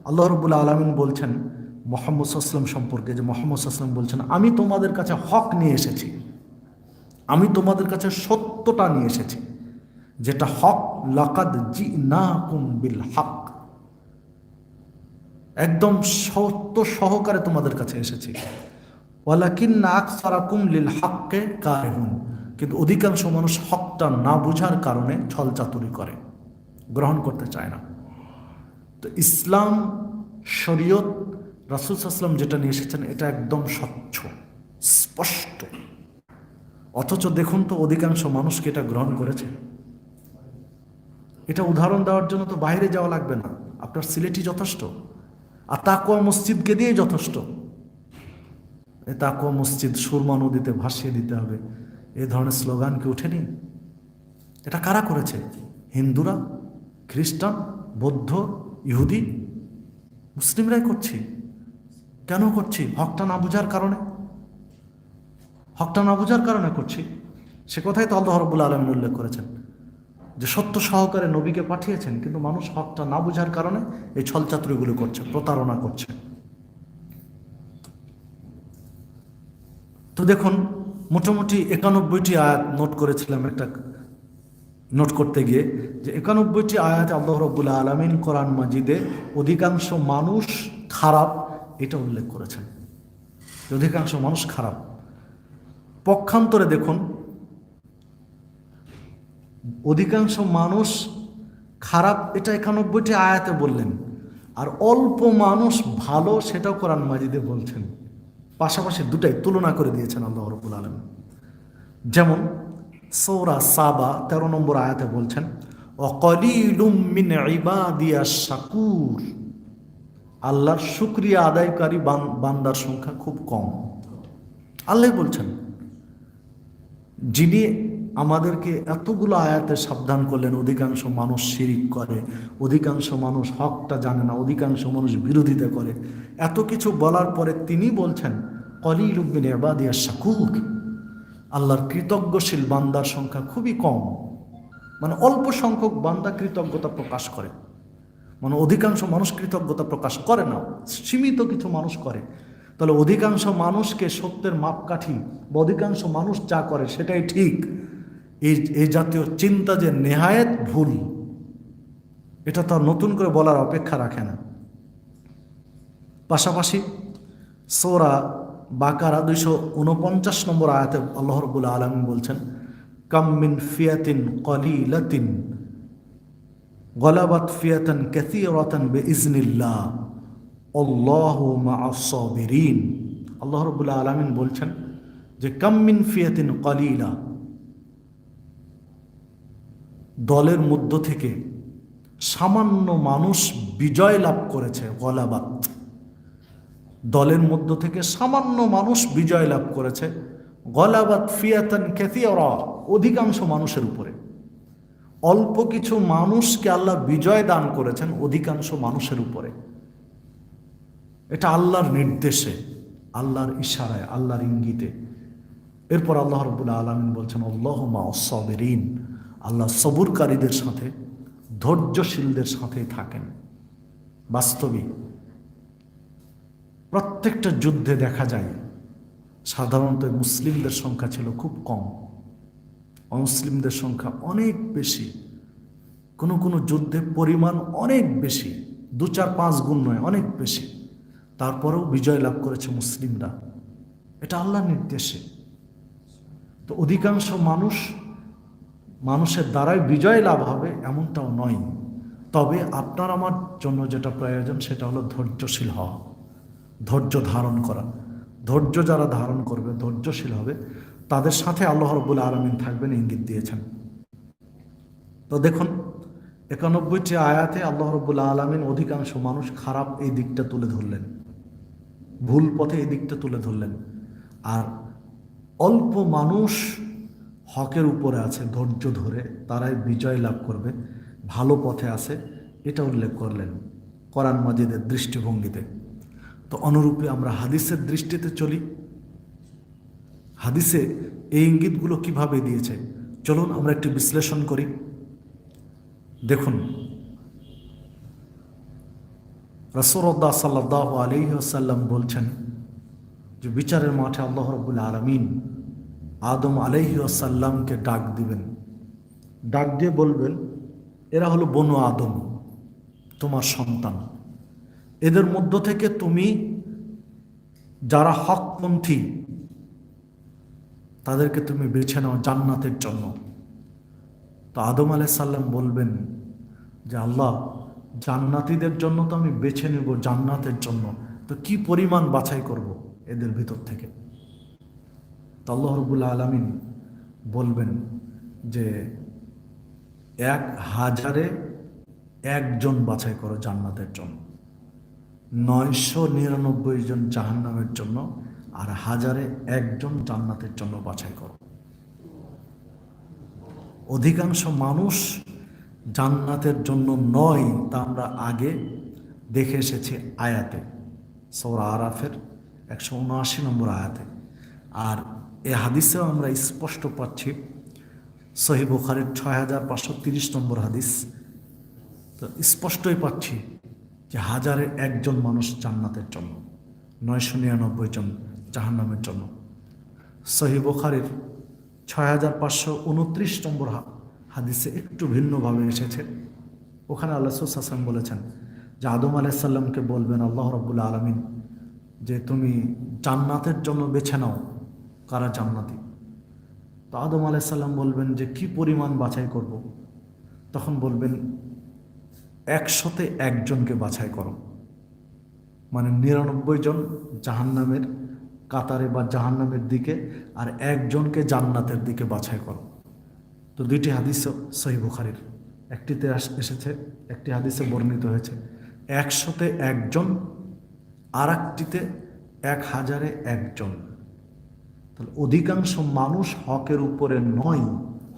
আল্লাহ রাব্বুল আলামিন বলছেন মুহাম্মদ সাল্লাল্লাহু আলাইহি ওয়াসাল্লাম সম্পর্কে, যে মুহাম্মদ সাল্লাল্লাহু আলাইহি ওয়াসাল্লাম বলছেন, আমি তোমাদের কাছে হক নিয়ে এসেছি, আমি তোমাদের কাছে সত্যটা নিয়ে এসেছি, যেটা হক। লাকাদ জিনাকুম বিল হক, একদম সত্য সহকারে তোমাদের কাছে এসেছি। ওয়ালাকিন্না আকসারাকুম লিল হক্কে কারিহুন, কিন্তু অধিকাংশ মানুষ হকটা না বুঝার কারণে ছলচাতুরি করে, গ্রহণ করতে চায় না। তো ইসলাম শরীয়ত রাসূল সাল্লাল্লাহু আলাইহি ওয়াসাল্লাম যেটা নিয়ে এসেছেন এটা একদম স্বচ্ছ স্পষ্ট, অথচ দেখুন তো অধিকাংশ মানুষকে এটা গ্রহণ করেছে। এটা উদাহরণ দেওয়ার জন্য তো বাইরে যাওয়া লাগবে না, আপনার সিলেটি যথেষ্ট, আর তাকওয়া মসজিদকে দিয়ে যথেষ্ট। এই তাকওয়া মসজিদ সুরমা নদীতে ভাসিয়ে দিতে হবে, এই ধরনের স্লোগান কি ওঠেনি? এটা কারা করেছে? হিন্দুরা, খ্রিস্টান, বৌদ্ধ, ইহুদি, মুসলিমরাই করছি। কেন করছি? হকটা না বুঝার কারণে, হকটা না বুঝার কারণে করছি। সে কথাই তো আল্লাহ রাব্বুল আলামিন উল্লেখ করেছেন যে সত্য সহকারে নবীকে পাঠিয়েছেন, কিন্তু মানুষ হকটা না বুঝার কারণে এই ছলচাতুরিগুলো করছে, প্রতারণা করছে। তো দেখুন, মোটামুটি 91টি আয়াত নোট করেছিলাম, একটা নোট করতে গিয়ে, যে 91টি আয়াত আল্লাহ রাব্বুল আলামিন কোরআন মাজিদে অধিকাংশ মানুষ খারাপ এটা উল্লেখ করেছেন, অধিকাংশ মানুষ খারাপ। পক্ষান্তরে দেখুন, অধিকাংশ মানুষ খারাপ এটা 91টি আয়াতে বললেন, আর অল্প মানুষ ভালো সেটাও কোরআন মাজিদে বলছেন। পাশাপাশি দুটাই তুলনা করে দিয়েছেন আল্লাহ রাব্বুল আলামিন। যেমন সূরা সাবা 13 নম্বর আয়াতে বলছেন, ওয়াকালিলুম মিন ইবাদিয়াশ শাকুর, আল্লাহর শুকরিয়া আদায়কারী বান্দার সংখ্যা খুব কম। আল্লাহ বলছেন, যিনি আমাদেরকে এতগুলো আয়াতে সাবধান করলেন, অধিকাংশ মানুষ শিরিক করে, অধিকাংশ মানুষ হকটা জানে না, অধিকাংশ মানুষ বিরোধিতা করে, এত কিছু বলার পরে তিনি বলছেন কলিলুম মিন ইবাদিয়াশ শাকুর, আল্লাহর কৃতজ্ঞশীল বান্দার সংখ্যা খুবই কম। মানে অল্প সংখ্যক বান্দা কৃতজ্ঞতা প্রকাশ করে, মানে অধিকাংশ মানুষ কৃতজ্ঞতা প্রকাশ করে না, সীমিত কিছু মানুষ করে। তাহলে অধিকাংশ মানুষকে সত্যের মাপকাঠি বা অধিকাংশ মানুষ যা করে সেটাই ঠিক, এই জাতীয় চিন্তা যে নেহায়েত ভুল, এটা তো নতুন করে বলার অপেক্ষা রাখে না। পাশাপাশি সূরা বাকারা 249 নম্বর আয়াতে আল্লাহ রাব্বুল আলামিন বলছেন, কাম মিন ফিয়াতিন কলিলাতিন গলাবাত ফিয়াতান কাসীরাতান বিইজনিল্লাহ আল্লাহু মা'আস সাবিরিন। আল্লাহ রাব্বুল আলামিন বলছেন যে কাম মিন ফিয়াতিন কলিলা, দলের মধ্য থেকে সামান্য মানুষ বিজয় লাভ করেছে। গলাবাত, দলের মধ্য থেকে সামান্য মানুষ বিজয় লাভ করেছে। গলাবাত ফিয়াতান কাসীরা, অধিকাংশ মানুষের উপরে। অল্প কিছু মানুষকে আল্লাহ বিজয় দান করেছেন অধিকাংশ মানুষের উপরে। এটা আল্লাহর নির্দেশে, আল্লাহর ইশারায়, আল্লাহর ইঙ্গিতে। এরপর আল্লাহ রাব্বুল আলামিন বলছেন আল্লাহু মা'আস সাবিরিন, আল্লাহ সবুরকারীদের সাথে, ধৈর্যশীলদের সাথেই থাকেন। বাস্তবিক প্রত্যেকটা যুদ্ধে দেখা যায় সাধারণত মুসলিমদের সংখ্যা ছিল খুব কম, অমুসলিমদের সংখ্যা অনেক বেশি। কোনো কোনো যুদ্ধে পরিমাণ অনেক বেশি, 2, 4, 5 গুণ নয়, অনেক বেশি। তারপরেও বিজয় লাভ করেছে মুসলিমরা, এটা আল্লাহর নির্দেশে। তো অধিকাংশ মানুষের দ্বারাই বিজয় লাভ হবে এমনটাও নয়। তবে আপনার আমার জন্য যেটা প্রয়োজন সেটা হলো ধৈর্যশীল হওয়া, ধৈর্য ধারণ করা। ধৈর্য যারা ধারণ করবে, ধৈর্যশীল হবে, তাদের সাথে আল্লাহ রাব্বুল আলামিন থাকবেন, ইঙ্গিত দিয়েছেন। তো দেখুন 91টি আয়াতে আল্লাহ রাব্বুল আলামিন অধিকাংশ মানুষ খারাপ এই দিকটা তুলে ধরলেন, ভুল পথে এই দিকটা তুলে ধরলেন। আর অল্প মানুষ হকের উপরে আছে, ধৈর্য ধরে তারাই বিজয় লাভ করবে, ভালো পথে আছে, এটা উল্লেখ করলেন কোরআন মাজিদের দৃষ্টিভঙ্গিতে। তো অনুরূপে আমরা হাদিসের দৃষ্টিতে চলি। হাদিসে এই ইঙ্গিতগুলো কিভাবে দিয়েছে, চলুন আমরা একটু বিশ্লেষণ করি। দেখুন, রাসূলুল্লাহ সাল্লাল্লাহু আলাইহি ওয়াসাল্লাম বলছেন যে বিচারের মাঠে আল্লাহ রাব্বুল আলামিন আদম আলাইহি ওয়াসাল্লামকে ডাক দিবেন। ডাক দিয়ে বলবেন, এরা হলো বনু আদম, তোমার সন্তান। এদের মধ্য থেকে তুমি যারা হকপন্থী তাদেরকে তুমি বেছে নাও জান্নাতের জন্য। তো আদম আলাইহিস সালাম বলবেন যে আল্লাহ, জান্নাতীদের জন্য তো আমি বেছে নেব জান্নাতের জন্য, তো কি পরিমাণ বাছাই করব এদের ভিতর থেকে? তো আল্লাহ রাব্বুল আলামিন বলবেন যে 1000-এ 1 জন বাছাই করো জান্নাতের জন্য, 999 জন জাহান্নামের জন্য, আর 1000-এ 1 জন জান্নাতের জন্য বাছাই করো। অধিকাংশ মানুষ জান্নাতের জন্য নয়, তা আমরা আগে দেখে এসেছি আয়াতে, সূরা আরাফের 179 নম্বর আয়াতে। আর এ হাদিসেও আমরা স্পষ্ট পাচ্ছি, সহিহ বুখারীর 6530 নম্বর হাদিস, তো স্পষ্টই পাচ্ছি যে 1000-এ 1 জন মানুষ জান্নাতের জন্য, 999 জন জাহান্নামের জন্য। সহিহ বুখারীর 6529 নম্বর হাদিসে একটু ভিন্নভাবে এসেছে। ওখানে আল্লাহ রাসূল সাল্লাল্লাহু আলাইহি ওয়াসাল্লাম বলেছেন যে আদম আলাইহিস সালামকে বলবেন আল্লাহ রাব্বুল আলামিন যে তুমি জান্নাতের জন্য বেছে নাও কারা জান্নাতি। তো আদম আলাইহিস সালাম বলবেন যে কি পরিমাণ বাছাই করব? তখন বলবেন 100-তে 1 জনকে বাছাই করো, মানে 99 জন জাহান্নামের কাতারে বা জাহান্নামের দিকে, আর 1 জনকে জান্নাতের দিকে বাছাই করো। তো দুইটি হাদিস সহিহ বুখারীর, একটিতে এসেছে, একটি হাদিসে বর্ণিত হয়েছে 100-তে 1 জন, আর একটিতে 1000-এ 1 জন। তাহলে অধিকাংশ মানুষ হকের উপরে নয়,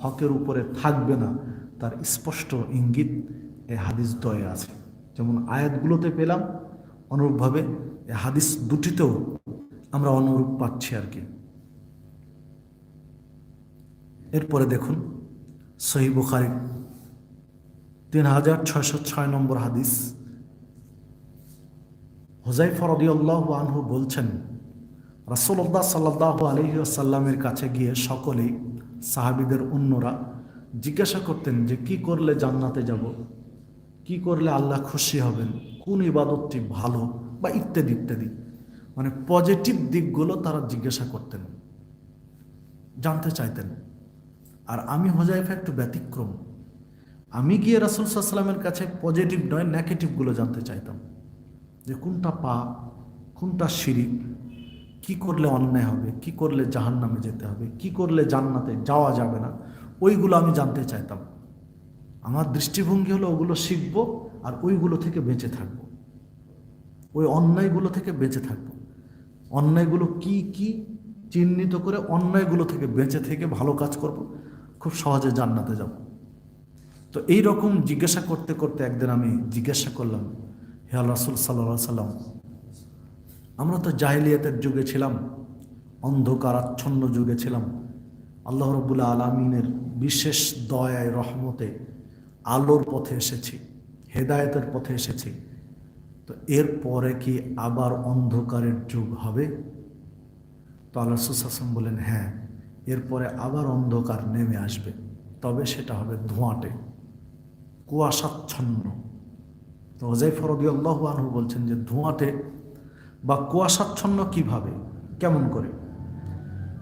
হকের উপরে থাকবে না, তার স্পষ্ট ইঙ্গিত এই হাদিস দ্বয়ে আছে। যেমন আয়াতগুলোতে পেলাম, অনুরূপভাবে এই হাদিস দুটিতেও আমরা অনুরূপ পাচ্ছি আর কি। এরপরে দেখুন সহিহ বুখারী 3606 নম্বর হাদিস, হুযায়ফা রাদিয়াল্লাহু আনহু বলছেন রাসূলুল্লাহ সাল্লাল্লাহু আলাইহি ওয়াসাল্লামের কাছে গিয়ে সকলেই সাহাবীদের অন্যরা জিজ্ঞাসা করতেন যে কি করলে জান্নাতে যাব, কি করলে আল্লাহ খুশি হবেন, কোন ইবাদতটি ভালো, বা ইত্যাদি ইত্যাদি, মানে পজিটিভ দিকগুলো তারা জিজ্ঞাসা করতেন, জানতে চাইতেন। আর আমি হুযায়ফা একটু ব্যতিক্রম, আমি গিয়ে রাসূল সাল্লাল্লাহু আলাইহি ওয়াসাল্লামের কাছে পজিটিভ নয় নেগেটিভগুলো জানতে চাইতাম, যে কোনটা পাপ, কোনটা শিরিক, কি করলে অন্যায় হবে, কি করলে জাহান্নামে যেতে হবে, কি করলে জান্নাতে যাওয়া যাবে না, ওইগুলো আমি জানতে চাইতাম। আমার দৃষ্টিভঙ্গি হলো ওগুলো শিখবো আর ওইগুলো থেকে বেঁচে থাকবো, ওই অন্যায়গুলো থেকে বেঁচে থাকবো। অন্যায়গুলো কি কি চিহ্নিত করে অন্যায়গুলো থেকে বেঁচে থেকে ভালো কাজ করব, খুব সহজে জান্নাতে যাব। তো এই রকম জিজ্ঞাসা করতে করতে একদিন আমি জিজ্ঞাসা করলাম, হে আল্লাহ রাসূল সাল্লাল্লাহু আলাইহি ওয়াসাল্লাম, আমরা তো জাহেলিয়াতের যুগে ছিলাম, অন্ধকারাচ্ছন্ন যুগে ছিলাম, আল্লাহ রাব্বুল আলামিনের বিশেষ দয়ায় রহমতে আলোর পথে এসেছি, হেদায়েতের পথে এসেছি। তো এরপরে কি আবার অন্ধকারের যুগ হবে? তো আল্লাহ রাসূল সাল্লাল্লাহু আলাইহি ওয়াসাল্লাম বলেন, হ্যাঁ, এরপরে আবার অন্ধকার নেমে আসবে, তবে সেটা হবে ধোঁয়াটে, কুয়াশাচ্ছন্ন। তো হুযায়ফা রাদিয়াল্লাহু আনহু বলছেন যে ধোঁয়াটে বা কুয়াশাচ্ছন্ন কিভাবে, কেমন করে?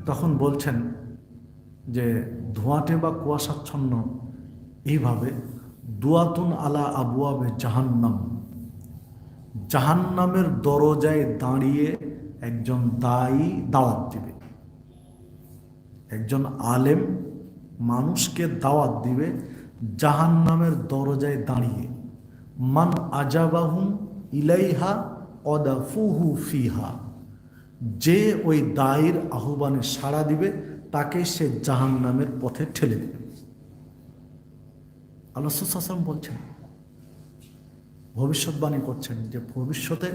তখন বলছেন যে ধোঁয়াটে বা কুয়াশাচ্ছন্ন এইভাবে, দুয়াতুন আলা আবওয়াবে জাহান্নাম, জাহান্নামের দরজায় দাঁড়িয়ে একজন দায়ী দাওয়াত দিবে, একজন আলেম মানুষকে দাওয়াত দিবে জাহান্নামের দরজায় দাঁড়িয়ে, মান আজাবাহুম ইলাইহা অদাফুহু ফিহা, যে ওই দায়ের আহ্বানে সাড়া দিবে তাকে সে জাহান্নামের পথে ঠেলে দেবে। আল্লাহ রাসূল সাল্লাল্লাহু আলাইহি ওয়াসাল্লাম বলছেন, ভবিষ্যৎবাণী করছেন যে ভবিষ্যতে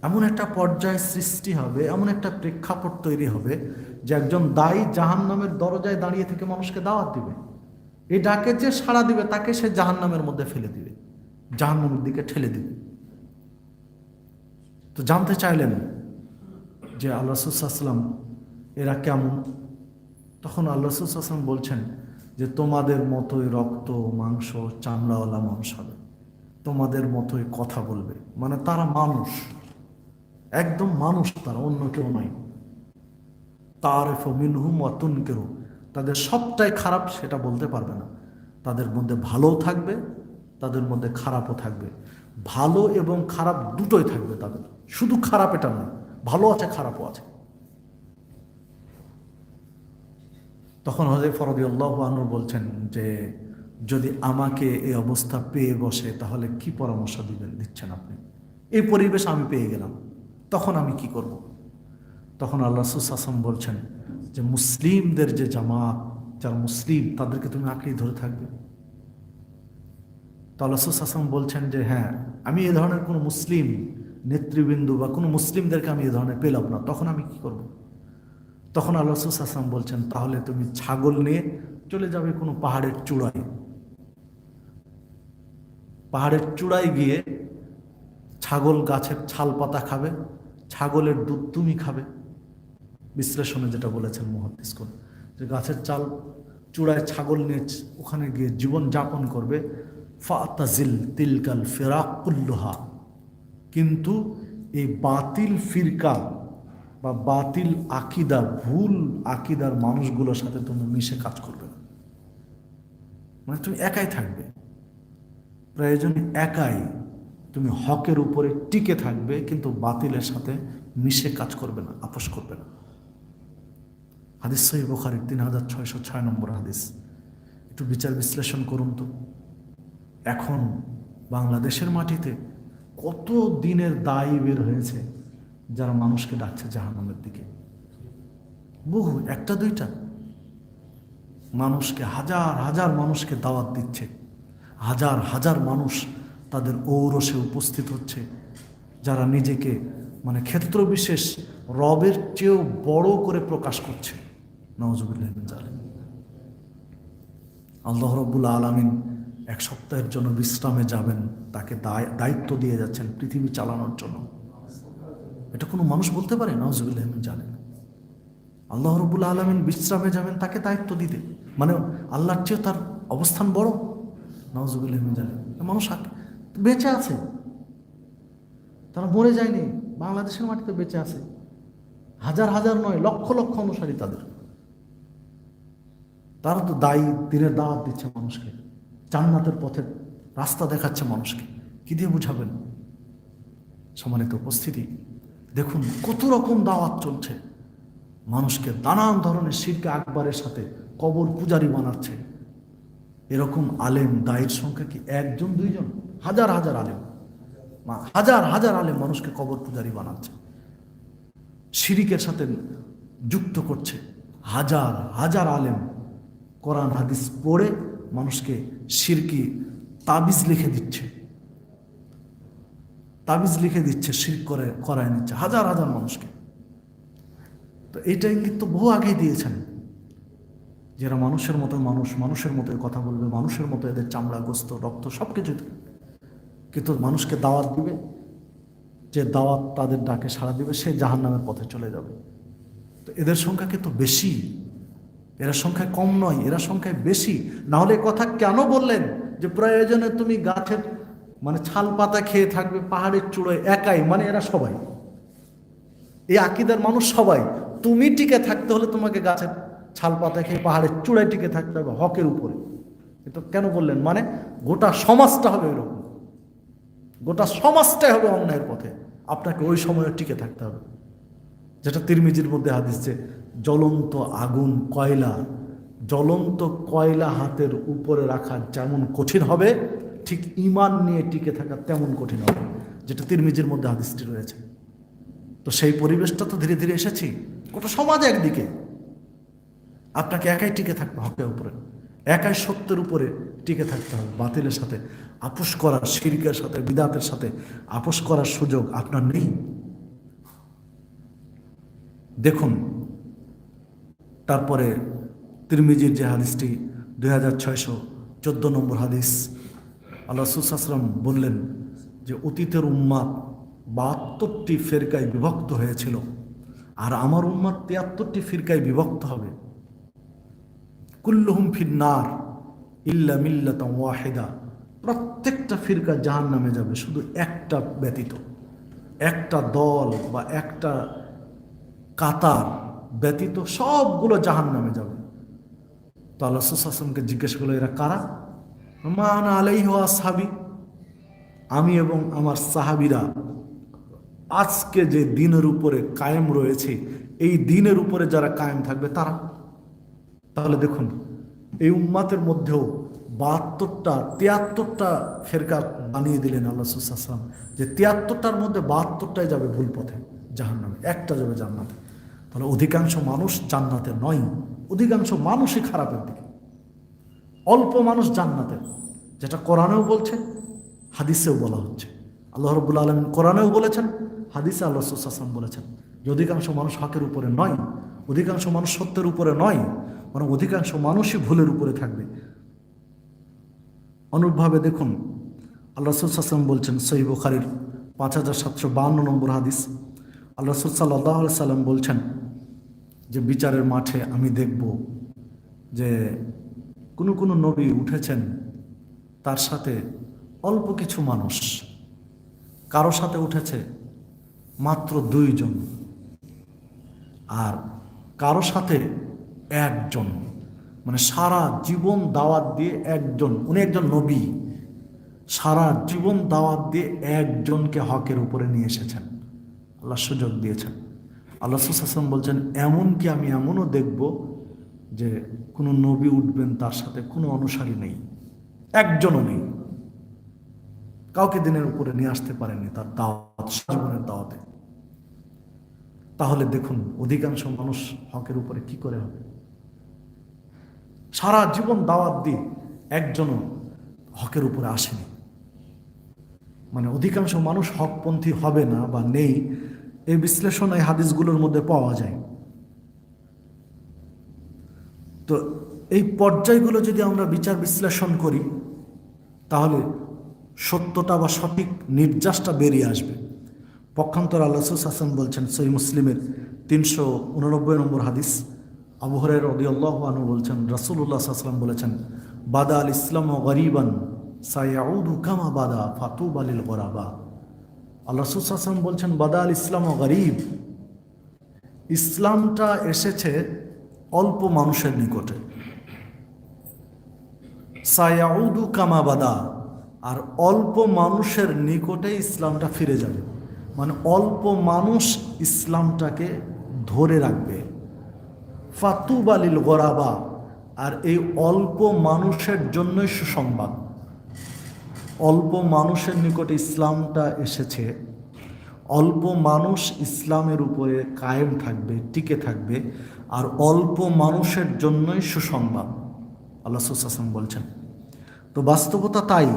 এমন একটা পর্যায় সৃষ্টি হবে, এমন একটা প্রেক্ষাপট তৈরি হবে যে একজন দায়ী জাহান্নামের দরজায় দাঁড়িয়ে থেকে মানুষকে দাওয়াত দিবে। এই ডাকে যে সাড়া দিবে তাকে সে জাহান্নামের মধ্যে ফেলে দিবে, জাহান্নামের দিকে ঠেলে দিবে। তো জানতে চাইলেন যে আল্লাহ রাসূল সাল্লাল্লাহু আলাইহি ওয়াসাল্লাম এরা কেমন? তখন আল্লাহ রাসূল সাল্লাল্লাহু আলাইহি ওয়াসাল্লাম বলছেন যে তোমাদের মতোই রক্ত মাংস চামড়াওয়ালা মানুষ হবে, তোমাদের মতোই কথা বলবে, মানে তারা মানুষ, একদম মানুষ, তারা অন্য কেউ নয়। তারিফু মিনহুম ওয়া তুনকিরু, তাদের সবটাই খারাপ সেটা বলতে পারবে না, তাদের মধ্যে ভালোও থাকবে, তাদের মধ্যে খারাপও থাকবে, ভালো এবং খারাপ দুটোই থাকবে তাদের, শুধু খারাপ এটা নয়, ভালো আছে খারাপও আছে। তখন হুযায়ফা রাদিয়াল্লাহু আনহু বলছেন যে যদি আমাকে এই অবস্থা পেয়ে বসে তাহলে কি পরামর্শ দিচ্ছেন আপনি? এই পরিবেশ আমি পেয়ে গেলাম, তখন আমি কি করব? তখন আল্লাহ রাসূল সাল্লাল্লাহু আলাইহি ওয়াসাল্লাম বলছেন যে মুসলিমদের যে জামাত, যারা মুসলিম তাদেরকে তুমি আঁকড়ে ধরে থাকবে। তো আল্লাহ রাসূল সাল্লাল্লাহু আলাইহি ওয়াসাল্লাম বলছেন যে হ্যাঁ, আমি এ ধরনের কোনো মুসলিম নেতৃবৃন্দ বা কোনো মুসলিমদেরকে আমি এ ধরনের পেলাম না, তখন আমি কি করব? তখন আল্লাহ রাসূল সাল্লাল্লাহু আলাইহি ওয়াসাল্লাম বলছেন তাহলে তুমি ছাগল নিয়ে চলে যাবে কোনো পাহাড়ের চূড়ায়, পাহাড়ের চূড়ায় গিয়ে ছাগল গাছের ছাল পাতা খাবে, ছাগলের দুধ তুমি খাবে। বিশ্লেষণে যেটা বলেছেন মুহাদ্দিসগণ যে গাছের চাল চূড়ায় ছাগল নিয়ে ওখানে গিয়ে জীবন যাপন করবে। ফাতাজিল তিলকাল ফিরাক কুল্লুহা, কিন্তু এই বাতিল ফিরকা বা বাতিল আকিদা, ভুল আকিদার মানুষগুলোর সাথে তুমি মিশে কাজ করবে না, মানে তুমি একাই থাকবে, প্রয়োজনে একাই তুমি হকের উপরে টিকে থাকবে, কিন্তু বাতিলের সাথে মিশে কাজ করবে না, আপোষ করবে না। হাদিস সহিহ বুখারী 3606 নম্বর হাদিস। একটু বিচার বিশ্লেষণ করুন তো, এখন বাংলাদেশের মাটিতে কত দিনের দায়ী বের হয়েছে যারা মানুষকে ডাকছে জাহান্নামের দিকে। বহু, একটা দুইটা মানুষকে, হাজার হাজার মানুষকে দাওয়াত দিচ্ছে, হাজার হাজার মানুষ তাদের ঔরসে উপস্থিত হচ্ছে, যারা নিজেকে মানে ক্ষেত্র বিশেষ রবের চেয়েও বড় করে প্রকাশ করছে। নাউজুবিল্লাহি মিন যালিক। আল্লাহ রাব্বুল আলামিন এক সপ্তাহের জন্য বিশ্রামে যাবেন, তাকে দায়িত্ব দিয়ে যাচ্ছেন পৃথিবী চালানোর জন্য। এটা কোনো মানুষ বলতে পারে? নাউজুবিল্লাহি মিন যালিক। আল্লাহ রাব্বুল আলামিন বিশ্রামে যাবেন তাকে দায়িত্ব দিতে, মানে আল্লাহর চেয়ে তার অবস্থান বড়? নাউজুবিল্লাহি মিন যালিক। মানুষ বেঁচে আছে, তারা মরে যায়নি, বাংলাদেশের মাটিতে বেঁচে আছে, হাজার হাজার নয়, লক্ষ লক্ষ অনুসারী তাদের। তারা তো দায়ী, দিনের দাওয়াত দিচ্ছে মানুষকে, জান্নাতের পথে রাস্তা দেখাচ্ছে মানুষকে, কি দিয়ে বুঝাবেন? সম্মানিত উপস্থিতি, দেখুন কত রকম দাওয়াত চলছে, মানুষকে নানান ধরনের শিরকে আকবারের সাথে কবর পূজারি বানাচ্ছে। এরকম আলেম দায়ীর সংখ্যা কি একজন দুইজন? হাজার হাজার আলেম, হাজার হাজার আলেম মানুষকে কবর পূজারি বানাচ্ছে, শিরিকের সাথে যুক্ত করছে। হাজার হাজার আলেম কোরআন হাদিস পড়ে মানুষকে শিরকি তাবিজ লিখে দিচ্ছে, তাবিজ লিখে দিচ্ছে, শিরক করায় নিচ্ছে হাজার হাজার মানুষকে। তো এইটা ইঙ্গিত তো বহু আগেই দিয়েছেন, যারা মানুষের মতো মানুষ, মানুষের মতো কথা বলবে, মানুষের মতো এদের চামড়া গোস্ত রক্ত সব কিছু, কিন্তু মানুষকে দাওয়াত দিবে, যে দাওয়াত তাদের ডাকে সাড়া দিবে সে জাহান্নামের পথে চলে যাবে। তো এদের সংখ্যা কিন্তু বেশি, এরা সংখ্যায় কম নয়, এরা সংখ্যায় বেশি। না হলে কথা কেন বললেন যে প্রয়োজনে তুমি গাছের মানে ছাল পাতা খেয়ে থাকবে পাহাড়ের চূড়ায় একাই, মানে এরা সবাই এই আকীদার মানুষ সবাই। তুমি টিকে থাকতে হলে তোমাকে গাছের ছাল পাতা খেয়ে পাহাড়ের চূড়ায় টিকে থাকতে হবে, হকের উপরে। এটা কেন বললেন? মানে গোটা সমাজটা হবে এরকম, গোটা সমাজটাই হবে অন্যায়ের পথে, আপনাকে ওই সময়ে টিকে থাকতে হবে। যেটা তিরমিজির মধ্যে হাদিস, যে জ্বলন্ত আগুন কয়লা, জ্বলন্ত কয়লা হাতের উপরে রাখা যেমন কঠিন হবে, ঠিক ঈমান নিয়ে টিকে থাকা তেমন কঠিন হবে, যেটা তিরমিজির মধ্যে হাদিসটি রয়েছে। তো সেই পরিবেশটা তো ধীরে ধীরে এসেছি, গোটা সমাজ একদিকে, আপনাকে একাই টিকে থাকতে হকের উপরে, একাই সত্যের উপরে টিকে থাকতে হবে। বাতিলের সাথে আপোষ করার, শিরকের সাথে, বিদাতের সাথে আপোষ করার সুযোগ আপনার নেই। দেখুন, তারপরে তিরমিজির যে হাদিসটি 2614 নম্বর হাদিস, আল্লাহ রাসূল সাল্লাল্লাহু আলাইহি ওয়াসাল্লাম বললেন যে অতীতের উম্মাত 72টি ফিরকায় বিভক্ত হয়েছিল, আর আমার উম্মাত 73টি ফিরকায় বিভক্ত হবে। কুল্লুহুম ফিন্নার ইল্লা মিল্লাতান ওয়াহিদা, প্রত্যেকটা ফিরকা জাহান্নামে যাবে শুধু একটা ব্যতীত, একটা দল বা একটা কাতার ব্যতীত সবগুলো জাহান্নামে যাবে। তো আল্লাহ রাসূল সাল্লাল্লাহু আলাইহি ওয়াসাল্লামকে জিজ্ঞেস করলো, এরা কারা? মা আনা আলাইহি ওয়া আসহাবী, আমি এবং আমার সাহাবীরা আজকে যে দিনের উপরে কায়েম রয়েছে, এই দিনের উপরে যারা কায়েম থাকবে তারা। তাহলে দেখুন, এই উম্মাতের মধ্যেও 72টা 73টা ফেরকা বানিয়ে দিলেন আল্লাহ রাসূল সাল্লাল্লাহু আলাইহি ওয়াসাল্লাম, যে 73টার মধ্যে 72টাই যাবে ভুল পথে, জাহান্নামে, একটা যাবে জান্নাতে। তাহলে অধিকাংশ মানুষ জান্নাতে নয়, অধিকাংশ মানুষই খারাপের দিকে, অল্প মানুষ জান্নাতের, যেটা কোরআনেও বলছে, হাদিসেও বলা হচ্ছে। আল্লাহ রাব্বুল আলামিন কোরআনেও বলেছেন, হাদিসে আল্লাহ রাসূল সাল্লাল্লাহু আলাইহি ওয়াসাল্লাম বলেছেন যে অধিকাংশ মানুষ হকের উপরে নয়, অধিকাংশ মানুষ সত্যের উপরে নয়, বরং অধিকাংশ মানুষই ভুলের উপরে থাকবে। অনুরূপভাবে দেখুন, আল্লাহ রাসূল সাল্লাল্লাহু আলাইহি ওয়াসাল্লাম বলছেন, সহিহ বুখারীর 5752 নম্বর হাদিস, আল্লাহ রাসূল সাল্লাল্লাহু আলাইহি ওয়াসাল্লাম বলছেন যে বিচারের মাঠে আমি দেখব যে কোনো নবী উঠেছেন, তার সাথে অল্প কিছু মানুষ, কারো সাথে উঠেছে মাত্র 2 জন, আর কারো সাথে 1 জন, মানে সারা জীবন দাওয়াত দিয়ে 1 জন, উনি একজন নবী, সারা জীবন দাওয়াত দিয়ে 1 জনকে হকের উপরে নিয়ে এসেছেন, আল্লাহ সুযোগ দিয়েছেন। আল্লাহ রাসূল সাল্লাল্লাহু আলাইহি ওয়াসাল্লাম বলছেন, এমনকি আমি এমনও দেখব যে কোনো নবী উঠবেন, তার সাথে কোনো অনুসারী নেই, 1 জনও নেই, কাউকে দিনের উপরে নিয়ে আসতে পারেননি তার দাওয়াত, জীবনের দাওয়াতে। তাহলে দেখুন, অধিকাংশ মানুষ হকের উপরে কি করে হবে? সারা জীবন দাওয়াত দিয়ে 1 জনও হকের উপরে আসেনি, মানে অধিকাংশ মানুষ হকপন্থী হবে না বা নেই, এই বিশ্লেষণ এই হাদিসগুলোর মধ্যে পাওয়া যায়। তো এই পর্যায়গুলো যদি আমরা বিচার বিশ্লেষণ করি, তাহলে সত্যটা বা সঠিক নির্যাসটা বেরিয়ে আসবে। পক্ষান্তর আল্লাহ রাসূল সাল্লাল্লাহু আলাইহি ওয়াসাল্লাম বলছেন, সহিহ মুসলিমের 389 নম্বর হাদিস, আবু হুরায়রা রাদিয়াল্লাহু আনহু বলছেন, রাসূলুল্লাহ সাল্লাল্লাহু আলাইহি ওয়াসাল্লাম বলেছেন, বাদা আল ইসলামু গরীবান সায়াউদু কামা বাদা ফাতুবা লিল গুরাবা। আল্লাহ রাসূল সাল্লাল্লাহু আলাইহি ওয়াসাল্লাম বলছেন, বাদা আল ইসলামু গরীব, ইসলামটা এসেছে অল্প মানুষের নিকটে, সায়াউদু কামা বাদা, আর অল্প মানুষের নিকটে ইসলামটা ফিরে যাবে, মানে অল্প মানুষ ইসলামটাকে ধরে রাখবে। ফাতুবা লিল গুরাবা, আর এই অল্প মানুষের জন্যই সুসংবাদ, অল্প মানুষের নিকটে ইসলামটা এসেছে, অল্প মানুষ ইসলামের উপরে কায়েম থাকবে, টিকে থাকবে, আর অল্প মানুষের জন্যই সুসংবাদ, আল্লাহ রাসূল সাল্লাল্লাহু আলাইহি ওয়াসাল্লাম বলছেন। তো বাস্তবতা তাই,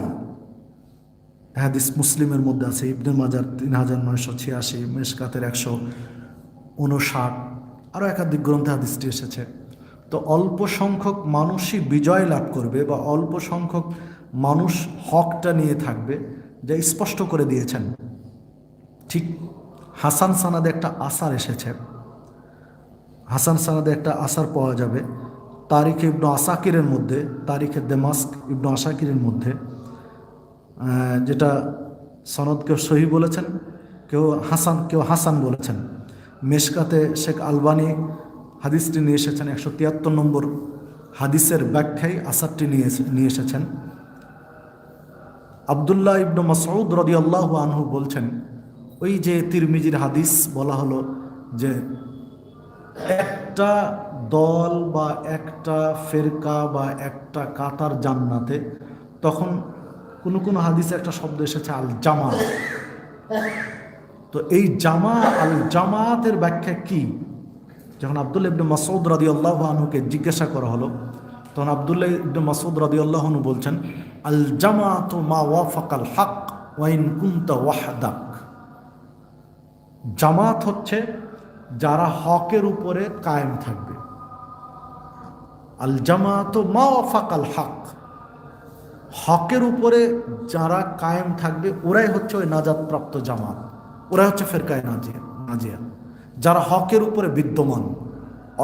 হাদিস মুসলিমের মধ্যে আছে, ইবনে মাজার 3986, মেশকাতের 159, আরও একাধিক গ্রন্থে হাদিসটি এসেছে। তো অল্প সংখ্যক মানুষই বিজয় লাভ করবে বা অল্প সংখ্যক মানুষ হকটা নিয়ে থাকবে, যা স্পষ্ট করে দিয়েছেন। ঠিক হাসান সানাদে একটা আসার এসেছে, হাসান সানাদে একটা আসার পাওয়া যাবে তারিখে ইবনু আসাকিরের মধ্যে, তারিখে দেমাস্ক ইবনু আসাকিরের মধ্যে, যেটা সনদ কেউ সহি বলেছেন, কেউ হাসান বলেছেন। মেশকাতে শেখ আলবানী হাদিসটি নিয়ে এসেছেন, 173 নম্বর হাদিসের ব্যাখ্যায় আসারটি নিয়ে এসেছেন। আব্দুল্লাহ ইবনু মাসউদ রাদিয়াল্লাহু আনহু বলছেন, ওই যে তিরমিজির হাদিস বলা হলো যে একটা দল বা একটা ফেরকা বা একটা কাতার জান্নাতে, তখন কোনো হাদিসে একটা শব্দ এসেছে আল জামা। তো এই জামা, আল জামাতের ব্যাখ্যা কি? যখন আব্দুল্লাহ ইবনে মাসউদ রাদিয়াল্লাহু আনহুকে জিজ্ঞাসা করা হলো, তখন আব্দুল্লাহ ইবনে মাসউদ রাদিয়াল্লাহু আনহু বলছেন, আল জামাআতু মা ওয়াফাকাল হক ওয়া ইন কুনতা ওয়াহদাক। জামাত হচ্ছে যারা হকের উপরে কায়েম থাকবে। আল জামাআতু মা ওয়াফাকাল হক, হকের উপরে যারা কায়েম থাকবে ওরাই হচ্ছে ওই নাজাতপ্রাপ্ত জামাত, ওরাই হচ্ছে ফেরকায়ে নাজিয়া, যারা হকের উপরে বিদ্যমান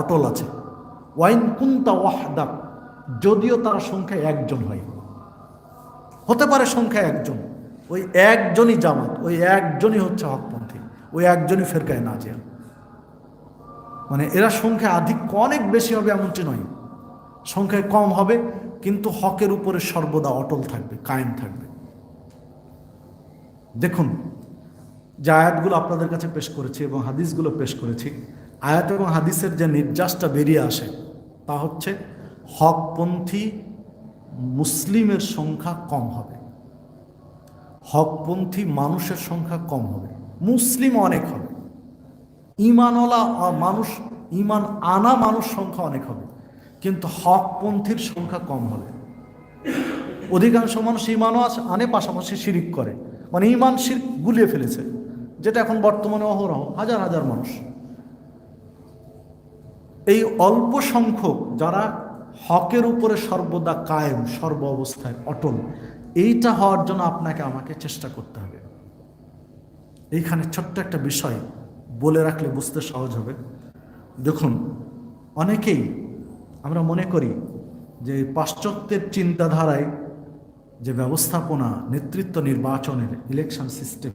অটল আছে। ওয়াইন কুনতা ওয়াহদাক, যদিও তারা সংখ্যায় একজন হয়, হতে পারে সংখ্যায় একজন, ওই একজনই জামাত, ওই একজনই হচ্ছে হকপন্থী, ওই একজনই ফেরকায়ে নাজিয়া। মানে এরা সংখ্যায় আধিক্য অনেক বেশি হবে এমনটি নয়, সংখ্যায় কম হবে কিন্তু হকের উপরে সর্বদা অটল থাকবে, কায়েম থাকবে। দেখুন, যে আয়াতগুলো আপনাদের কাছে পেশ করেছি এবং হাদিসগুলো পেশ করেছি, আয়াত এবং হাদিসের যে নির্যাসটা বেরিয়ে আসে তা হচ্ছে হকপন্থী মুসলিমের সংখ্যা কম হবে, হকপন্থী মানুষের সংখ্যা কম হবে, মুসলিম অনেক হবে, ঈমানওয়ালা মানুষ, ঈমান আনা মানুষ সংখ্যা অনেক হবে, কিন্তু হকপন্থীর সংখ্যা কম হবে। অধিকাংশ মানুষ ঈমানও আনে, পাশাপাশি শিরিক করে, মানে ঈমান শিরক গুলিয়ে ফেলেছে, যেটা এখন বর্তমানে অহরহ হাজার হাজার মানুষ। এই অল্প সংখ্যক যারা হকের উপরে সর্বদা কায়েম, সর্ব অবস্থায় অটল, এইটা হওয়ার জন্য আপনাকে আমাকে চেষ্টা করতে হবে। এইখানে ছোট্ট একটা বিষয় বলে রাখলে বুঝতে সহজ হবে। দেখুন, অনেকেই আমরা মনে করি যে পাশ্চাত্যের চিন্তাধারায় যে ব্যবস্থাপনা, নেতৃত্ব নির্বাচনের ইলেকশন সিস্টেম,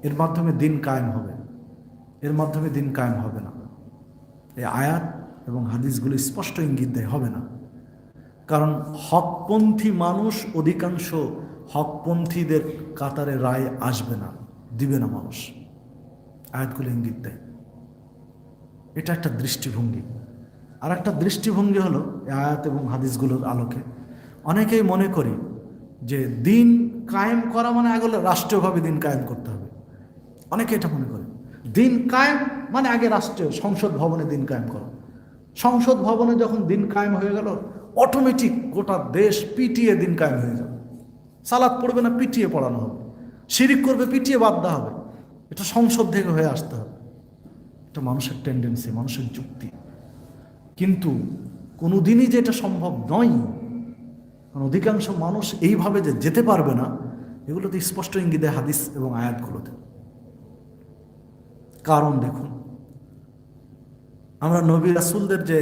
এর মাধ্যমে দিন কায়েম হবে, এর মাধ্যমে দিন কায়েম হবে না। এই আয়াত এবং হাদিসগুলো স্পষ্ট ইঙ্গিত দেয় হবে না, কারণ হকপন্থী মানুষ, অধিকাংশ হকপন্থীদের কাতারে রায় আসবে না, দিবে না মানুষ, আয়াতগুলো ইঙ্গিত দেয়। এটা একটা দৃষ্টিভঙ্গি। আর একটা দৃষ্টিভঙ্গি হলো আয়াত এবং হাদিসগুলোর আলোকে অনেকেই মনে করি যে দিন কায়েম করা মানে আগে রাষ্ট্রীয়ভাবে দিন কায়েম করতে হবে। অনেকে এটা মনে করে দিন কায়েম মানে আগে রাষ্ট্রীয় সংসদ ভবনে দিন কায়েম করা। সংসদ ভবনে যখন দিন কায়েম হয়ে গেল, অটোমেটিক গোটা দেশ পিটিয়ে দিন কায়েম হয়ে যাবে। সালাত পড়বে না, পিটিয়ে পড়ানো হবে, শিরিক করবে, পিটিয়ে বাদ দেওয়া হবে। এটা সংসদ থেকে হয়ে আসতে হবে। এটা মানুষের টেন্ডেন্সি, মানুষের যুক্তি, কিন্তু কোনোদিনই যে এটা সম্ভব নয়, কারণ অধিকাংশ মানুষ এইভাবে যে যেতে পারবে না, এগুলোতে স্পষ্ট ইঙ্গিত দেয় হাদিস এবং আয়াতগুলোতে। কারণ দেখুন, আমরা নবী রাসূলদের যে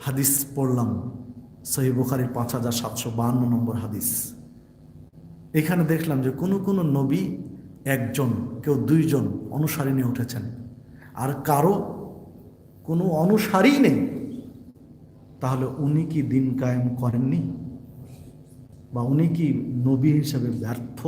হাদিস পড়লাম, সহিহ বুখারীর 5752 নম্বর হাদিস, এখানে দেখলাম যে কোনো নবী একজন, কেউ দুইজন অনুসারী নিয়ে উঠেছেন, আর কারো কোনো অনুসারী নেই। তাহলে উনি কি দিন কায়েম করেননি? বা উনি কি নবী হিসেবে ব্যর্থ?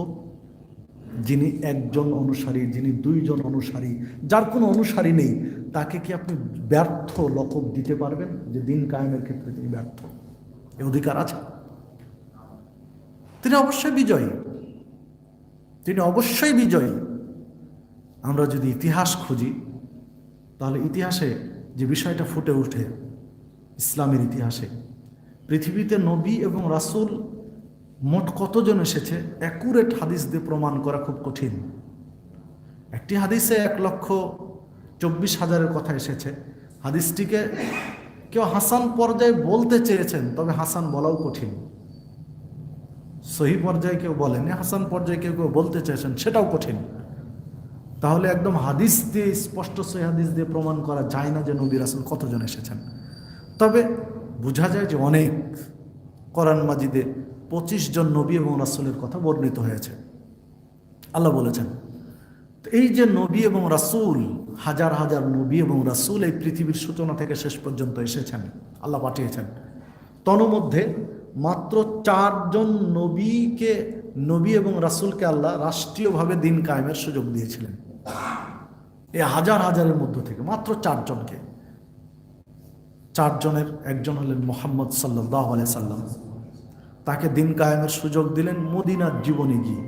যিনি একজন অনুসারী, যিনি দুইজন অনুসারী, যার কোনো অনুসারী নেই, তাকে কি আপনি ব্যর্থ লকব দিতে পারবেন যে দিন কায়েমের ক্ষেত্রে তিনি ব্যর্থ? এ অধিকার আছে? তিনি অবশ্যই বিজয়ী, তিনি অবশ্যই বিজয়ী। আমরা যদি ইতিহাস খুঁজি, তাহলে ইতিহাসে যে বিষয়টা ফুটে ওঠে, ইসলামের ইতিহাসে পৃথিবীতে নবী এবং রাসূল মোট কতজন এসেছে অ্যাকুরেট হাদিস দিয়ে প্রমাণ করা খুব কঠিন। একটি হাদিসে 1,24,000 কথা এসেছে। হাদিসটিকে কেউ হাসান পর্যায়ে বলতে চেয়েছেন, তবে হাসান বলাও কঠিন। সহিহ পর্যায়ে কেউ বলেনি, হাসান পর্যায়ে কেউ বলতে চেয়েছেন, সেটাও কঠিন। তাহলে একদম হাদিস দিয়ে, স্পষ্ট সহিহ হাদিস দিয়ে প্রমাণ করা যায় না যে নবী রাসূল কতজন এসেছেন। তবে বোঝা যায় যে অনেক। কোরআন মাজিদে 25 জন নবী এবং রাসূলের কথা বর্ণিত হয়েছে। আল্লাহ বলেছেন, এই যে নবী এবং রাসূল, হাজার হাজার নবী এবং রাসূল এই পৃথিবীর সূচনা থেকে শেষ পর্যন্ত এসেছেন, আল্লাহ পাঠিয়েছেন। তন্মধ্যে মাত্র 4 জন নবী এবং রাসূলকে আল্লাহ রাষ্ট্রীয়ভাবে দিন কায়েমের সুযোগ দিয়েছিলেন। এই হাজার হাজারের মধ্য থেকে মাত্র 4 জনকে। 4 জনের একজন হলেন মুহাম্মদ সাল্লাল্লাহু আলাইহি সাল্লাম। তাকে দিন কায়েমের সুযোগ দিলেন মদিনার জীবনে গিয়ে।